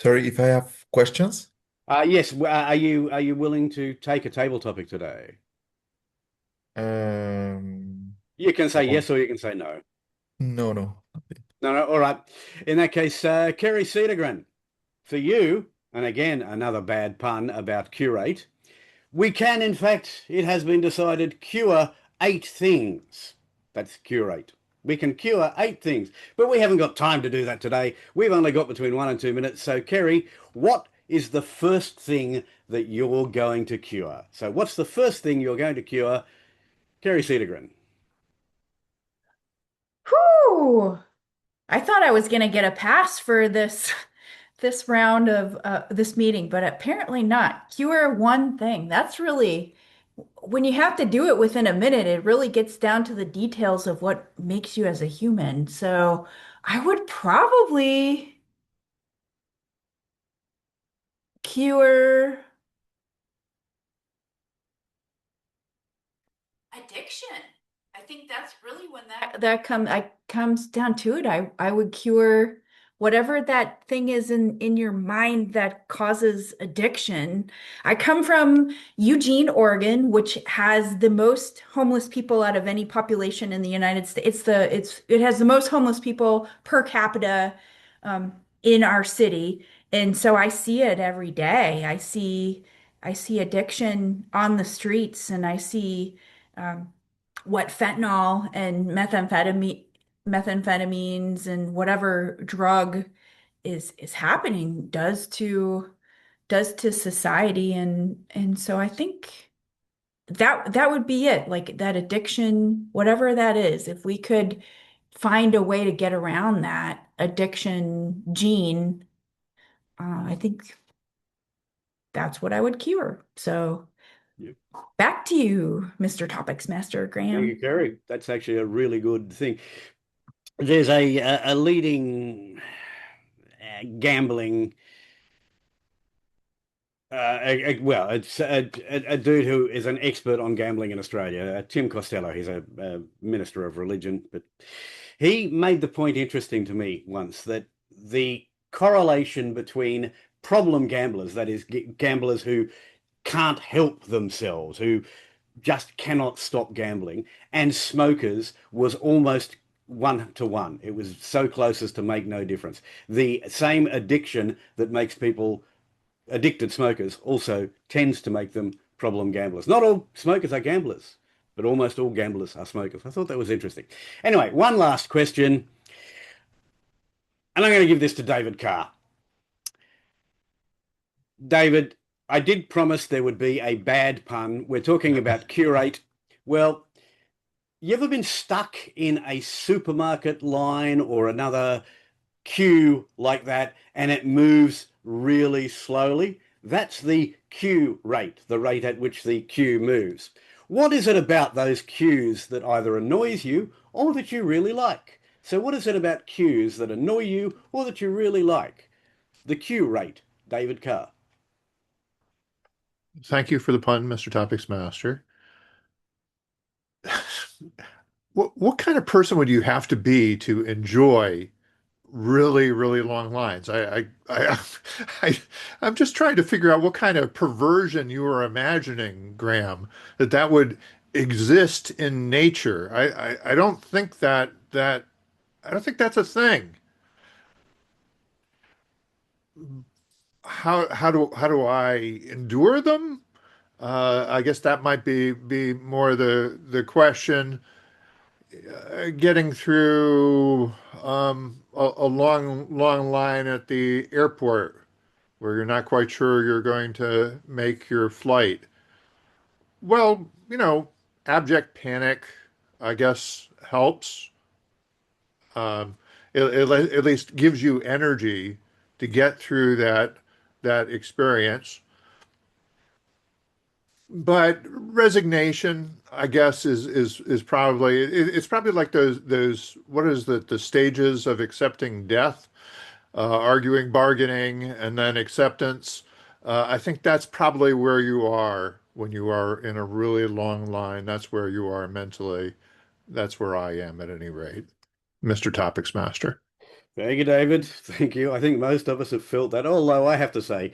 Sorry if I have questions. Yes. Are you willing to take a table topic today? Um, You can say yes or you can say no. No, no. No, no, all right. In that case, Kerry Cedergren, for you, and again, another bad pun about curate, we can, in fact, it has been decided, cure 8 things. That's curate. We can cure 8 things, but we haven't got time to do that today. We've only got between 1 and 2 minutes. So, Kerry, what is the first thing that you're going to cure? So, what's the first thing you're going to cure, Kerry Cedergren? Whew. I thought I was going to get a pass for this round of this meeting, but apparently not. Cure one thing. That's really, when you have to do it within a minute, it really gets down to the details of what makes you as a human. So I would probably cure addiction. I think that's really when comes down to it. I would cure whatever that thing is in your mind that causes addiction. I come from Eugene, Oregon, which has the most homeless people out of any population in the United States. It has the most homeless people per capita in our city. And so I see it every day. I see addiction on the streets, and I see what fentanyl and methamphetamines and whatever drug is happening does to society. And so I think that would be it. Like that addiction, whatever that is, if we could find a way to get around that addiction gene, I think that's what I would cure. So back to you, Mr. Topics Master Thank you, Graham. Kerry. That's actually a really good thing. There's a leading gambling. Well, it's a dude who is an expert on gambling in Australia, Tim Costello. He's a minister of religion, but he made the point interesting to me once that the correlation between problem gamblers, that is, gamblers who can't help themselves, who just cannot stop gambling, and smokers was almost 1 to 1. It was so close as to make no difference. The same addiction that makes people addicted smokers also tends to make them problem gamblers. Not all smokers are gamblers, but almost all gamblers are smokers. I thought that was interesting. Anyway, one last question, and I'm going to give this to David Carr. David, I did promise there would be a bad pun. We're talking about curate. Well, you ever been stuck in a supermarket line or another queue like that, and it moves really slowly? That's the queue rate, the rate at which the queue moves. What is it about those queues that either annoys you or that you really like? So what is it about queues that annoy you or that you really like? The queue rate, David Carr. Thank you for the pun, Mr. Topics Master. What kind of person would you have to be to enjoy really, really long lines? I'm just trying to figure out what kind of perversion you are imagining, Graham, that would exist in nature. I don't think I don't think that's a thing. How do I endure them? I guess that might be more the question. Getting through a long line at the airport where you're not quite sure you're going to make your flight. Well, abject panic, I guess, helps. It at least gives you energy to get through that experience. But resignation, I guess, is probably it's probably like those what is the stages of accepting death, arguing, bargaining, and then acceptance. I think that's probably where you are when you are in a really long line. That's where you are mentally. That's where I am at any rate, Mr. Topics Master. Thank you, David. Thank you. I think most of us have felt that, although I have to say,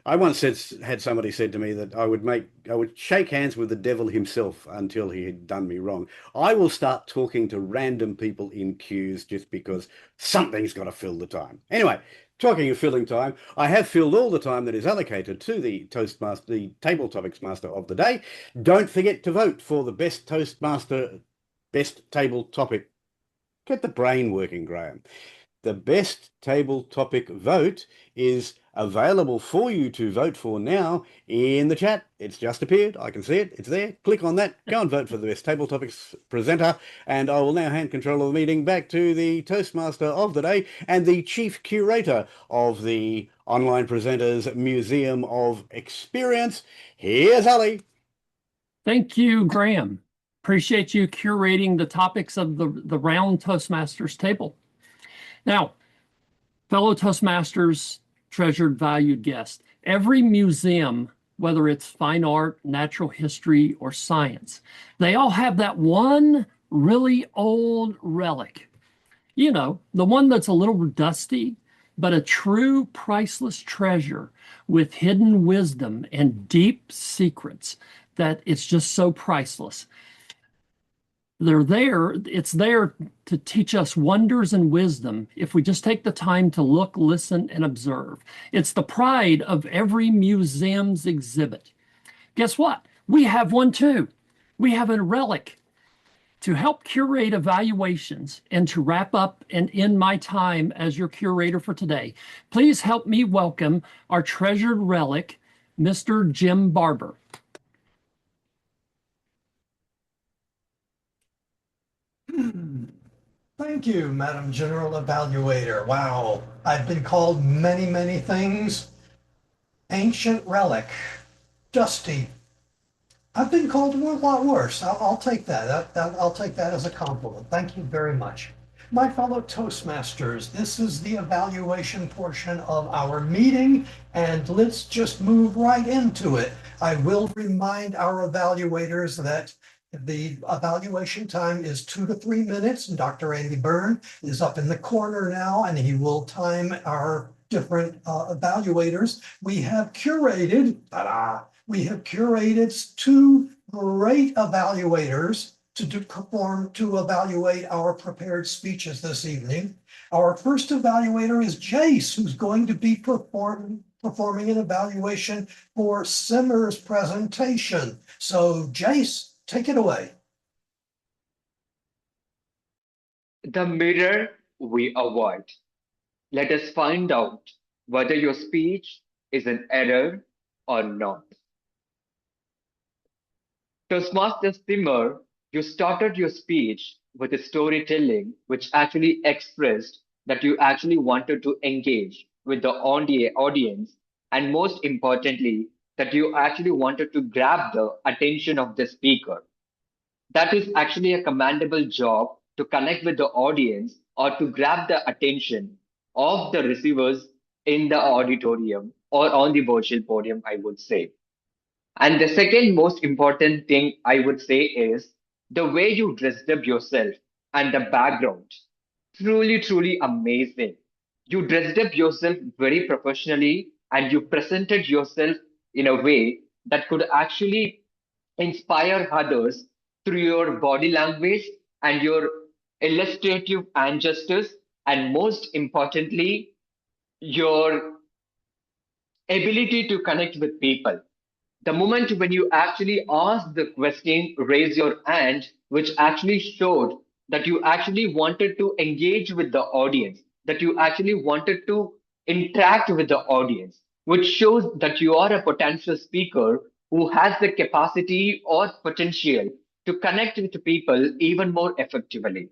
I once had somebody said to me that I would shake hands with the devil himself until he had done me wrong. I will start talking to random people in queues just because something's got to fill the time. Anyway, talking of filling time, I have filled all the time that is allocated to the Toastmaster, the Table Topics Master of the day. Don't forget to vote for the best Toastmaster, best table topic. Get the brain working, Graham. The best table topic vote is available for you to vote for now in the chat. It's just appeared. I can see it. It's there. Click on that. Go and vote for the best table topics presenter. And I will now hand control of the meeting back to the Toastmaster of the day and the chief curator of the Online Presenters Museum of Experience. Here's Ali. Thank you, Graham. Appreciate you curating the topics of the round Toastmasters table. Now, fellow Toastmasters, treasured, valued guests, every museum, whether it's fine art, natural history, or science, they all have that one really old relic. You know, the one that's a little dusty, but a true priceless treasure with hidden wisdom and deep secrets that it's just so priceless. It's there to teach us wonders and wisdom if we just take the time to look, listen, and observe. It's the pride of every museum's exhibit. Guess what? We have one too. We have a relic. To help curate evaluations and to wrap up and end my time as your curator for today, please help me welcome our treasured relic, Mr. Jim Barber. Thank you, Madam General Evaluator. Wow, I've been called many, many things. Ancient relic, dusty. I've been called a lot worse. I'll take that. I'll take that as a compliment. Thank you very much. My fellow Toastmasters, this is the evaluation portion of our meeting, and let's just move right into it. I will remind our evaluators that the evaluation time is 2 to 3 minutes. Dr. Andy Byrne is up in the corner now, and he will time our different evaluators. We have curated, two great evaluators to evaluate our prepared speeches this evening. Our first evaluator is Jace, who's going to be performing an evaluation for Simmer's presentation. So Jace, take it away. The mirror we avoid. Let us find out whether your speech is an error or not. Toastmaster Simmer, you started your speech with a storytelling which actually expressed that you actually wanted to engage with the audience, and most importantly, that you actually wanted to grab the attention of the speaker. That is actually a commendable job to connect with the audience or to grab the attention of the receivers in the auditorium or on the virtual podium, I would say. And the second most important thing I would say is the way you dressed up yourself and the background. Truly, truly amazing. You dressed up yourself very professionally and you presented yourself in a way that could actually inspire others through your body language and your illustrative gestures, and most importantly, your ability to connect with people. The moment when you actually asked the question, raise your hand, which actually showed that you actually wanted to engage with the audience, that you actually wanted to interact with the audience, which shows that you are a potential speaker who has the capacity or potential to connect with people even more effectively.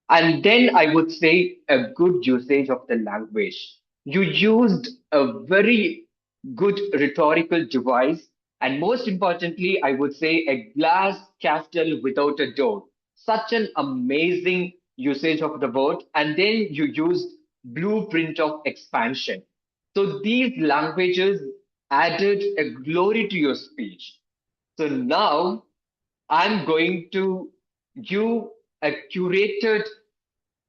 And then I would say a good usage of the language. You used a very good rhetorical device. And most importantly, I would say a glass castle without a door. Such an amazing usage of the word. And then you used blueprint of expansion. So these languages added a glory to your speech. So now I'm going to give a curated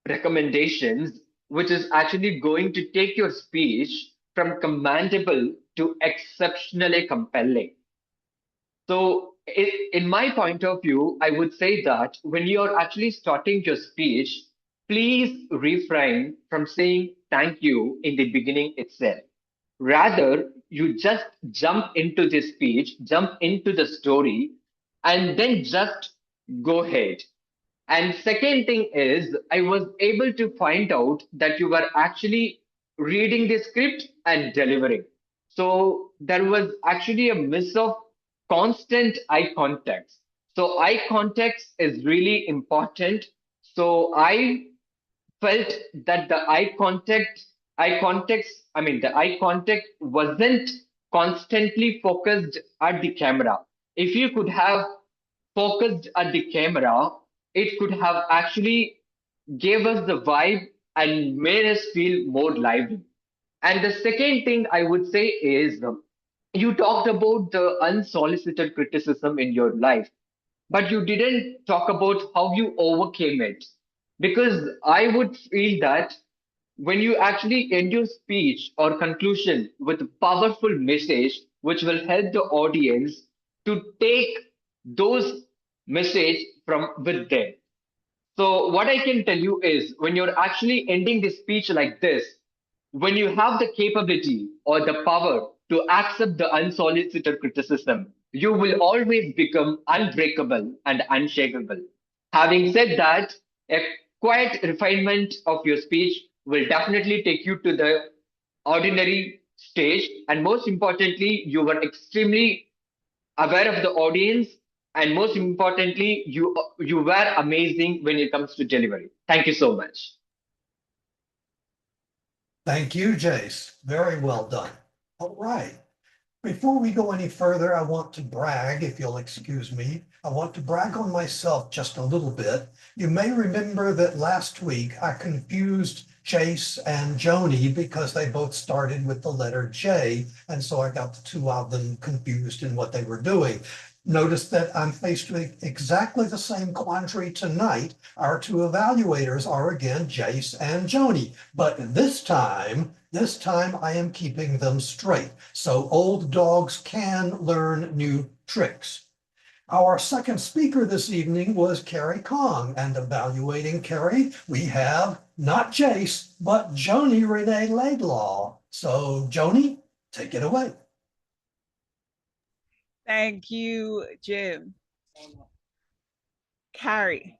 recommendations, which is actually going to take your speech from commendable to exceptionally compelling. So, in my point of view, I would say that when you're actually starting your speech, please refrain from saying thank you in the beginning itself. Rather, you just jump into the speech, jump into the story, and then just go ahead. And second thing is, I was able to find out that you were actually reading the script and delivering. So there was actually a miss of constant eye contact. So eye contact is really important. So I felt that the eye contact wasn't constantly focused at the camera. If you could have focused at the camera, it could have actually gave us the vibe and made us feel more lively. And the second thing I would say is you talked about the unsolicited criticism in your life, but you didn't talk about how you overcame it. Because I would feel that when you actually end your speech or conclusion with a powerful message, which will help the audience to take those message from with them. So what I can tell you is when you're actually ending the speech like this, when you have the capability or the power to accept the unsolicited criticism, you will always become unbreakable and unshakable. Having said that, a quiet refinement of your speech will definitely take you to the ordinary stage. And most importantly, you were extremely aware of the audience, and most importantly, you were amazing when it comes to delivery. Thank you so much. Thank you, Jace. Very well done. All right. Before we go any further, I want to brag, if you'll excuse me. I want to brag on myself just a little bit. You may remember that last week I confused Jace and Joni because they both started with the letter J, and so I got the two of them confused in what they were doing. Notice that I'm faced with exactly the same quandary tonight. Our two evaluators are again Jace and Joni, but this time I am keeping them straight. So old dogs can learn new tricks. Our second speaker this evening was Carrie Kong, and evaluating Carrie, we have not Jace, but Joni Renee Laidlaw. So Joni, take it away. Thank you, Jim. Carrie,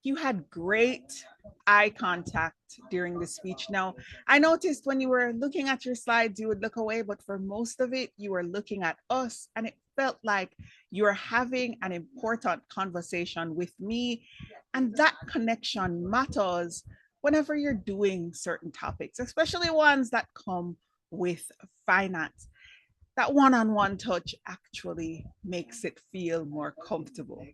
you had great eye contact during the speech. Now, I noticed when you were looking at your slides, you would look away, but for most of it, you were looking at us, and it felt like you were having an important conversation with me. And that connection matters whenever you're doing certain topics, especially ones that come with finance. That one-on-one touch actually makes it feel more comfortable.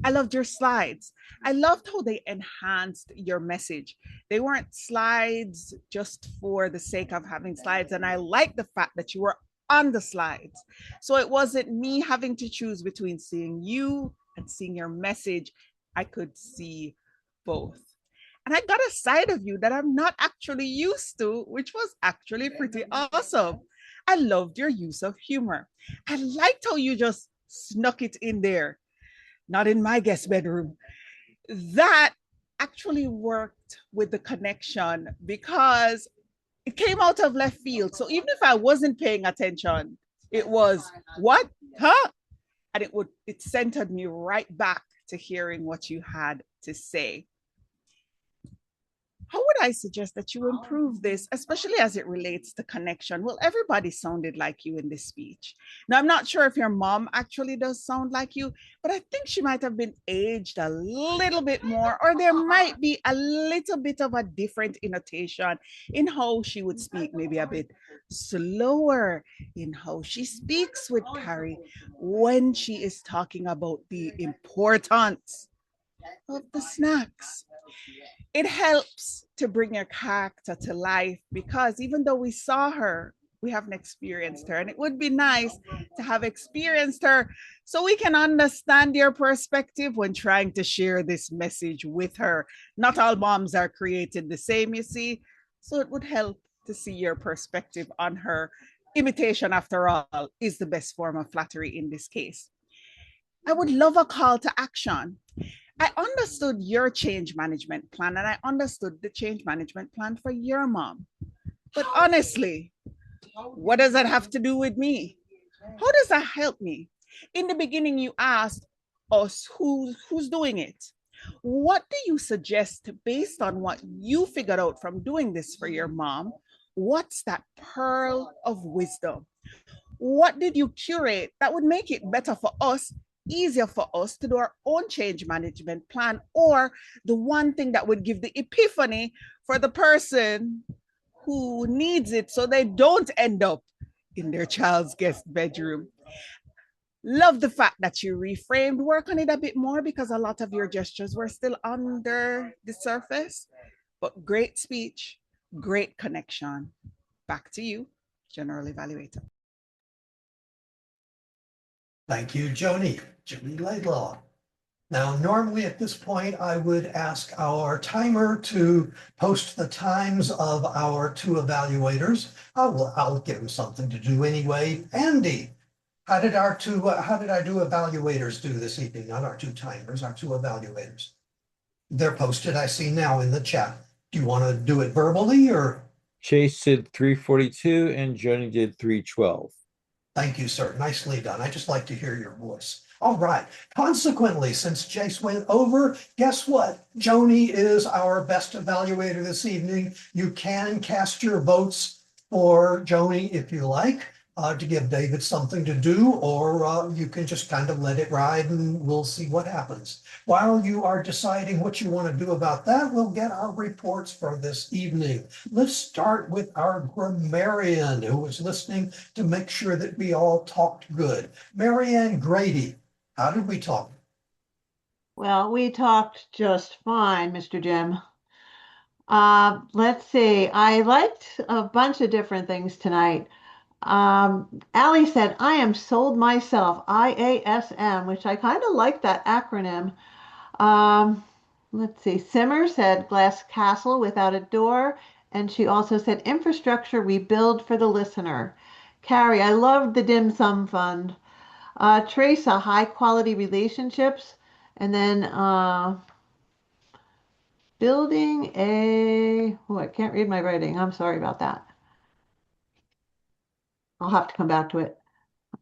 I loved your slides. I loved how they enhanced your message. They weren't slides just for the sake of having slides. And I like the fact that you were on the slides. So it wasn't me having to choose between seeing you and seeing your message. I could see both. And I got a side of you that I'm not actually used to, which was actually pretty awesome. I loved your use of humor. I liked how you just snuck it in there. Not in my guest bedroom. That actually worked with the connection because it came out of left field. So even if I wasn't paying attention, it was what? Huh? And it centered me right back to hearing what you had to say. How would I suggest that you improve this, especially as it relates to connection? Well, everybody sounded like you in this speech. Now, I'm not sure if your mom actually does sound like you, but I think she might have been aged a little bit more, or there might be a little bit of a different intonation in how she would speak, maybe a bit slower in how she speaks with Carrie when she is talking about the importance of the snacks. It helps to bring your character to life because even though we saw her, we haven't experienced her. And it would be nice to have experienced her so we can understand your perspective when trying to share this message with her. Not all moms are created the same, you see. So it would help to see your perspective on her imitation, after all, is the best form of flattery in this case. I would love a call to action. I understood your change management plan and I understood the change management plan for your mom. But honestly, what does that have to do with me? How does that help me? In the beginning, you asked us who's doing it. What do you suggest based on what you figured out from doing this for your mom? What's that pearl of wisdom? What did you curate that would make it better for us, easier for us to do our own change management plan, or the one thing that would give the epiphany for the person who needs it so they don't end up in their child's guest bedroom? Love the fact that you reframed, work on it a bit more because a lot of your gestures were still under the surface. But great speech, great connection. Back to you, General Evaluator. Thank you, Joni Laidlaw. Now, normally at this point, I would ask our timer to post the times of our two evaluators. I'll give them something to do anyway. Andy, how did our two evaluators do this evening? Not our two timers, our two evaluators. They're posted, I see now in the chat. Do you want to do it verbally or? Chase did 342 and Joni did 312. Thank you, sir. Nicely done. I just like to hear your voice. All right. Consequently, since Jace went over, guess what? Joni is our best evaluator this evening. You can cast your votes for Joni if you like, to give David something to do, or you can just kind of let it ride and we'll see what happens. While you are deciding what you want to do about that, we'll get our reports for this evening. Let's start with our grammarian who was listening to make sure that we all talked good. Marianne Grady, how did we talk? Well, we talked just fine, Mr. Jim. Let's see. I liked a bunch of different things tonight. Allie said, I am sold myself, IASM, which I kind of like that acronym. Let's see. Simmer said glass castle without a door. And she also said infrastructure we build for the listener. Carrie, I loved the dim sum fund. Teresa, high quality relationships. And then building a, oh, I can't read my writing. I'm sorry about that. I'll have to come back to it.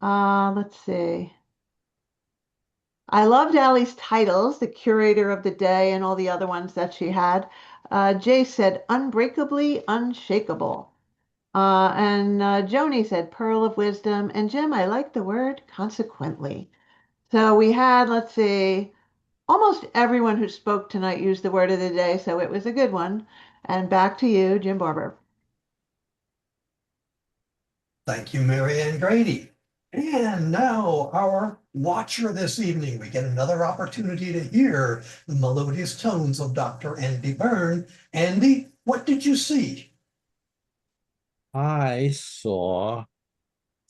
Let's see. I loved Allie's titles, the curator of the day and all the other ones that she had. Jay said unbreakably unshakable. And Joni said pearl of wisdom. And Jim, I like the word consequently. So we had, let's see, almost everyone who spoke tonight used the word of the day, so it was a good one. And back to you, Jim Barber. Thank you, Marianne Grady. And now our watcher this evening, we get another opportunity to hear the melodious tones of Dr. Andy Byrne. Andy, what did you see? I saw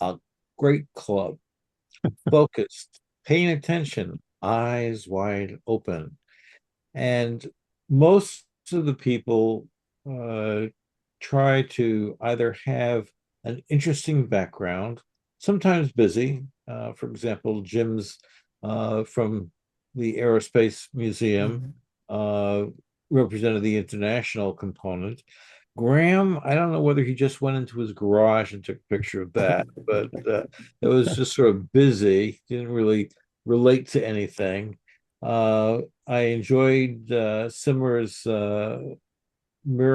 a great club, focused, paying attention, eyes wide open. And most of the people try to either have an interesting background, sometimes busy. For example, Jim's from the Aerospace Museum represented the international component. Graham, I don't know whether he just went into his garage and took a picture of that, but it was just sort of busy, didn't really relate to anything. I enjoyed Simmer's mirror,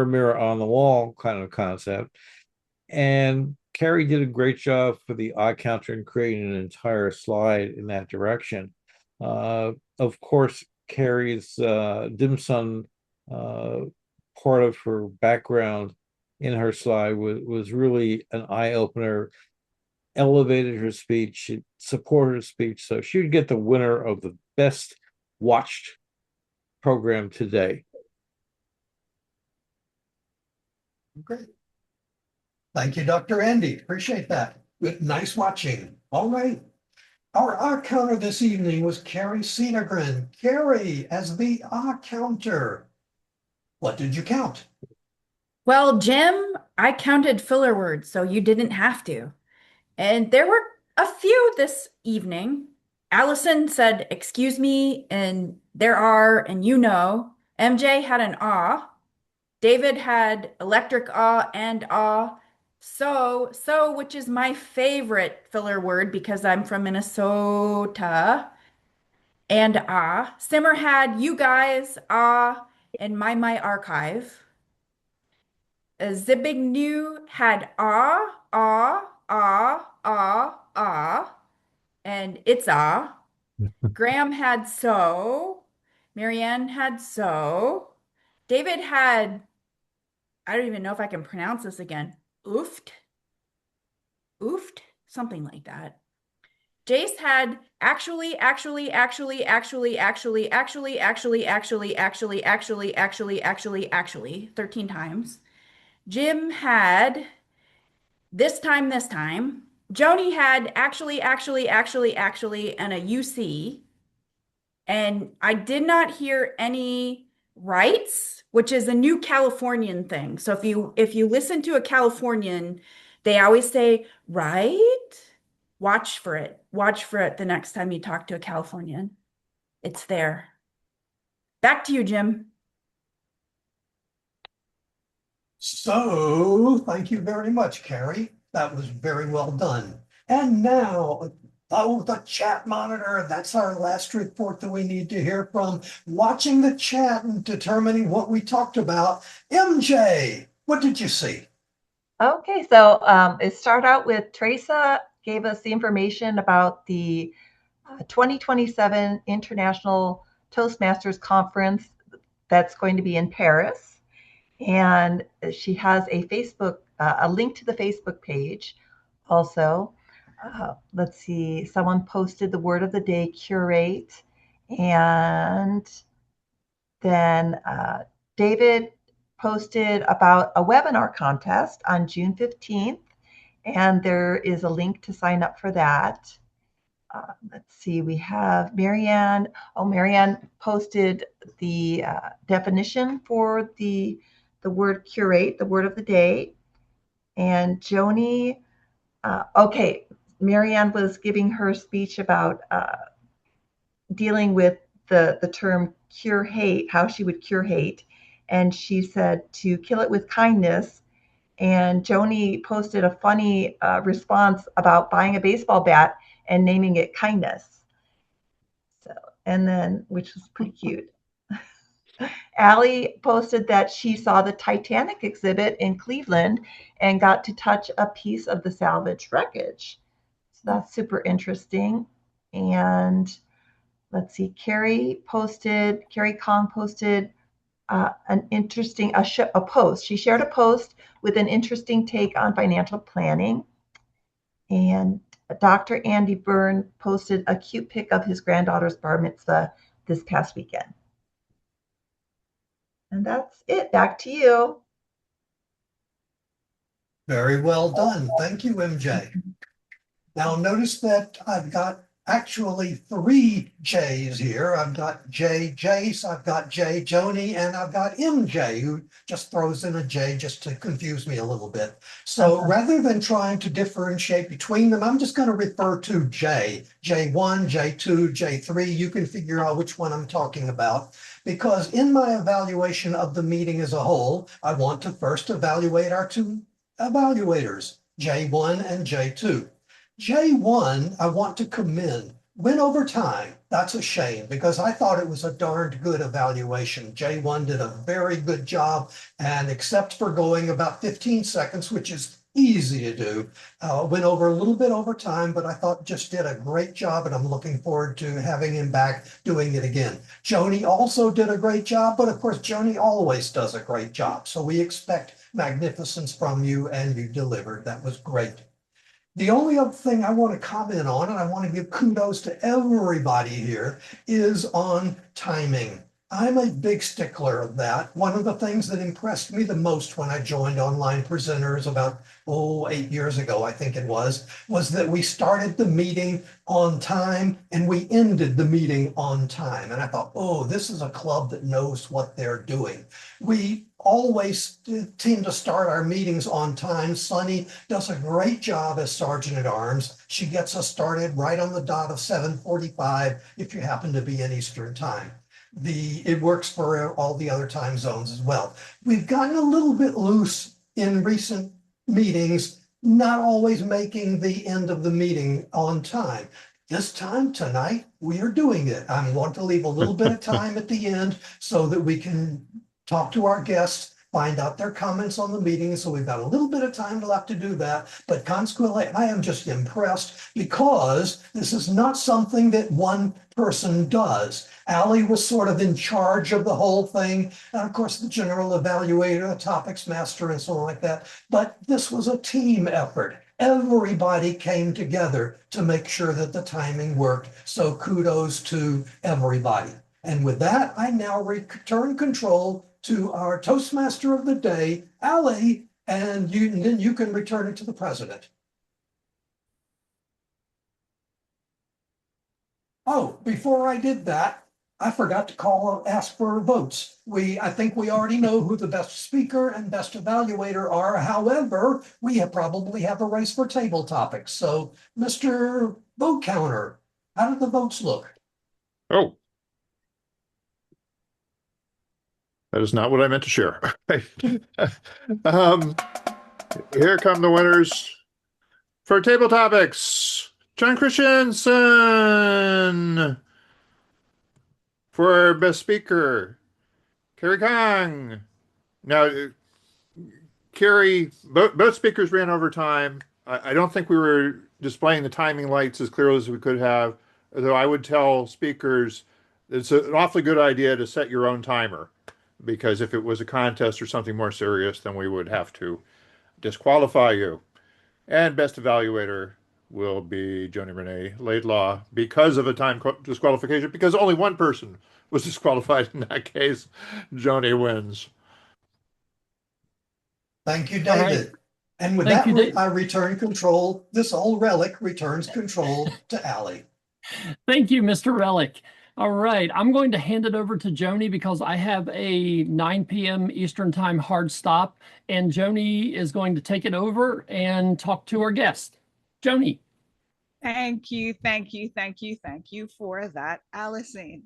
mirror on the wall kind of concept. And Carrie did a great job for the eye counter and creating an entire slide in that direction. Of course, Carrie's dim sum part of her background in her slide was really an eye-opener, elevated her speech, it supported her speech. So she would get the winner of the best watched program today. Great. Thank you, Dr. Andy. Appreciate that. Good, nice watching. All right. Our counter this evening was Carrie Senegren. Carrie, as the counter, what did you count? Well, Jim, I counted filler words, so you didn't have to. And there were a few this evening. Allison said, "Excuse me," and there are, and you know. MJ had an ah. David had electric ah and ah. So, which is my favorite filler word because I'm from Minnesota. And ah. Simmer had you guys, ah, and my archive. Zibignew had ah, ah, ah, ah, ah, and it's ah. Graham had so. Marianne had so. David had, I don't even know if I can pronounce this again. Oofed? Oofed? Something like that. Jace had actually, 13 times. Jim had this time. Joni had actually, and a UC. And I did not hear any rights, which is a new Californian thing. So if you listen to a Californian, they always say, right? Watch for it. Watch for it the next time you talk to a Californian. It's there. Back to you, Jim. So, thank you very much, Carrie. That was very well done. And now, oh, the chat monitor. That's our last report that we need to hear from. Watching the chat and determining what we talked about. MJ, what did you see? Okay, so it started out with Teresa gave us the information about the 2027 International Toastmasters Conference that's going to be in Paris. And she has a Facebook, a link to the Facebook page also. Let's see, someone posted the word of the day, curate. And then David posted about a webinar contest on June 15th. And there is a link to sign up for that. Let's see, we have Marianne. Oh, Marianne posted the definition for the word curate, the word of the day. And Joni, okay, Marianne was giving her speech about dealing with the term cure hate, how she would cure hate. And she said to kill it with kindness. And Joni posted a funny response about buying a baseball bat and naming it kindness. So, and then, which was pretty cute. Allie posted that she saw the Titanic exhibit in Cleveland and got to touch a piece of the salvage wreckage. So that's super interesting. And let's see, Carrie Kong posted an interesting, a post. She shared a post with an interesting take on financial planning. And Dr. Andy Byrne posted a cute pic of his granddaughter's bar mitzvah this past weekend. And that's it. Back to you. Very well done. Thank you, MJ. Now notice that I've got actually 3 J's here. I've got J Jace, I've got J Joni, and I've got MJ, who just throws in a J just to confuse me a little bit. So rather than trying to differentiate between them, I'm just going to refer to J. J1, J2, J3. You can figure out which one I'm talking about. Because in my evaluation of the meeting as a whole, I want to first evaluate our 2 evaluators, J1 and J2. J1, I want to commend. Went over time. That's a shame because I thought it was a darned good evaluation. J1 did a very good job, and except for going about 15 seconds, which is easy to do, went over a little bit over time, but I thought just did a great job, and I'm looking forward to having him back doing it again. Joni also did a great job, but of course, Joni always does a great job. So we expect magnificence from you, and you delivered. That was great. The only other thing I want to comment on, and I want to give kudos to everybody here, is on timing. I'm a big stickler of that. One of the things that impressed me the most when I joined Online Presenters about, 8 years ago, I think it was that we started the meeting on time and we ended the meeting on time. And I thought, this is a club that knows what they're doing. We always seem to start our meetings on time. Sunny does a great job as Sergeant at Arms. She gets us started right on the dot of 7:45 if you happen to be in Eastern Time. It works for all the other time zones as well. We've gotten a little bit loose in recent meetings, not always making the end of the meeting on time. This time tonight, we are doing it. I want to leave a little bit of time at the end so that we can talk to our guests, find out their comments on the meeting. So we've got a little bit of time left to do that. But consequently, I am just impressed because this is not something that one person does. Allie was sort of in charge of the whole thing. And of course, the general evaluator, the topics master, and so on like that. But this was a team effort. Everybody came together to make sure that the timing worked. So kudos to everybody. And with that, I now return control to our Toastmaster of the day, Allie, and then you can return it to the president. Oh, before I did that, I forgot to ask for votes. I think we already know who the best speaker and best evaluator are. However, we probably have a race for table topics. So, Mr. Vote Counter, how did the votes look? Oh, that is not what I meant to share. Here come the winners for table topics. John Christensen for best speaker. Carrie Kong. Now, Carrie, both speakers ran over time. I don't think we were displaying the timing lights as clearly as we could have, though I would tell speakers it's an awfully good idea to set your own timer, because if it was a contest or something more serious, then we would have to disqualify you. And best evaluator will be Joni Renee Laidlaw because of a time disqualification, because only one person was disqualified in that case. Joni wins. Thank you, David. Right. And with that, I return control. This old relic returns control to Allie. Thank you, Mr. Relic. All right, I'm going to hand it over to Joni because I have a 9 p.m. Eastern Time hard stop, and Joni is going to take it over and talk to our guest. Joni. Thank you for that, Allison.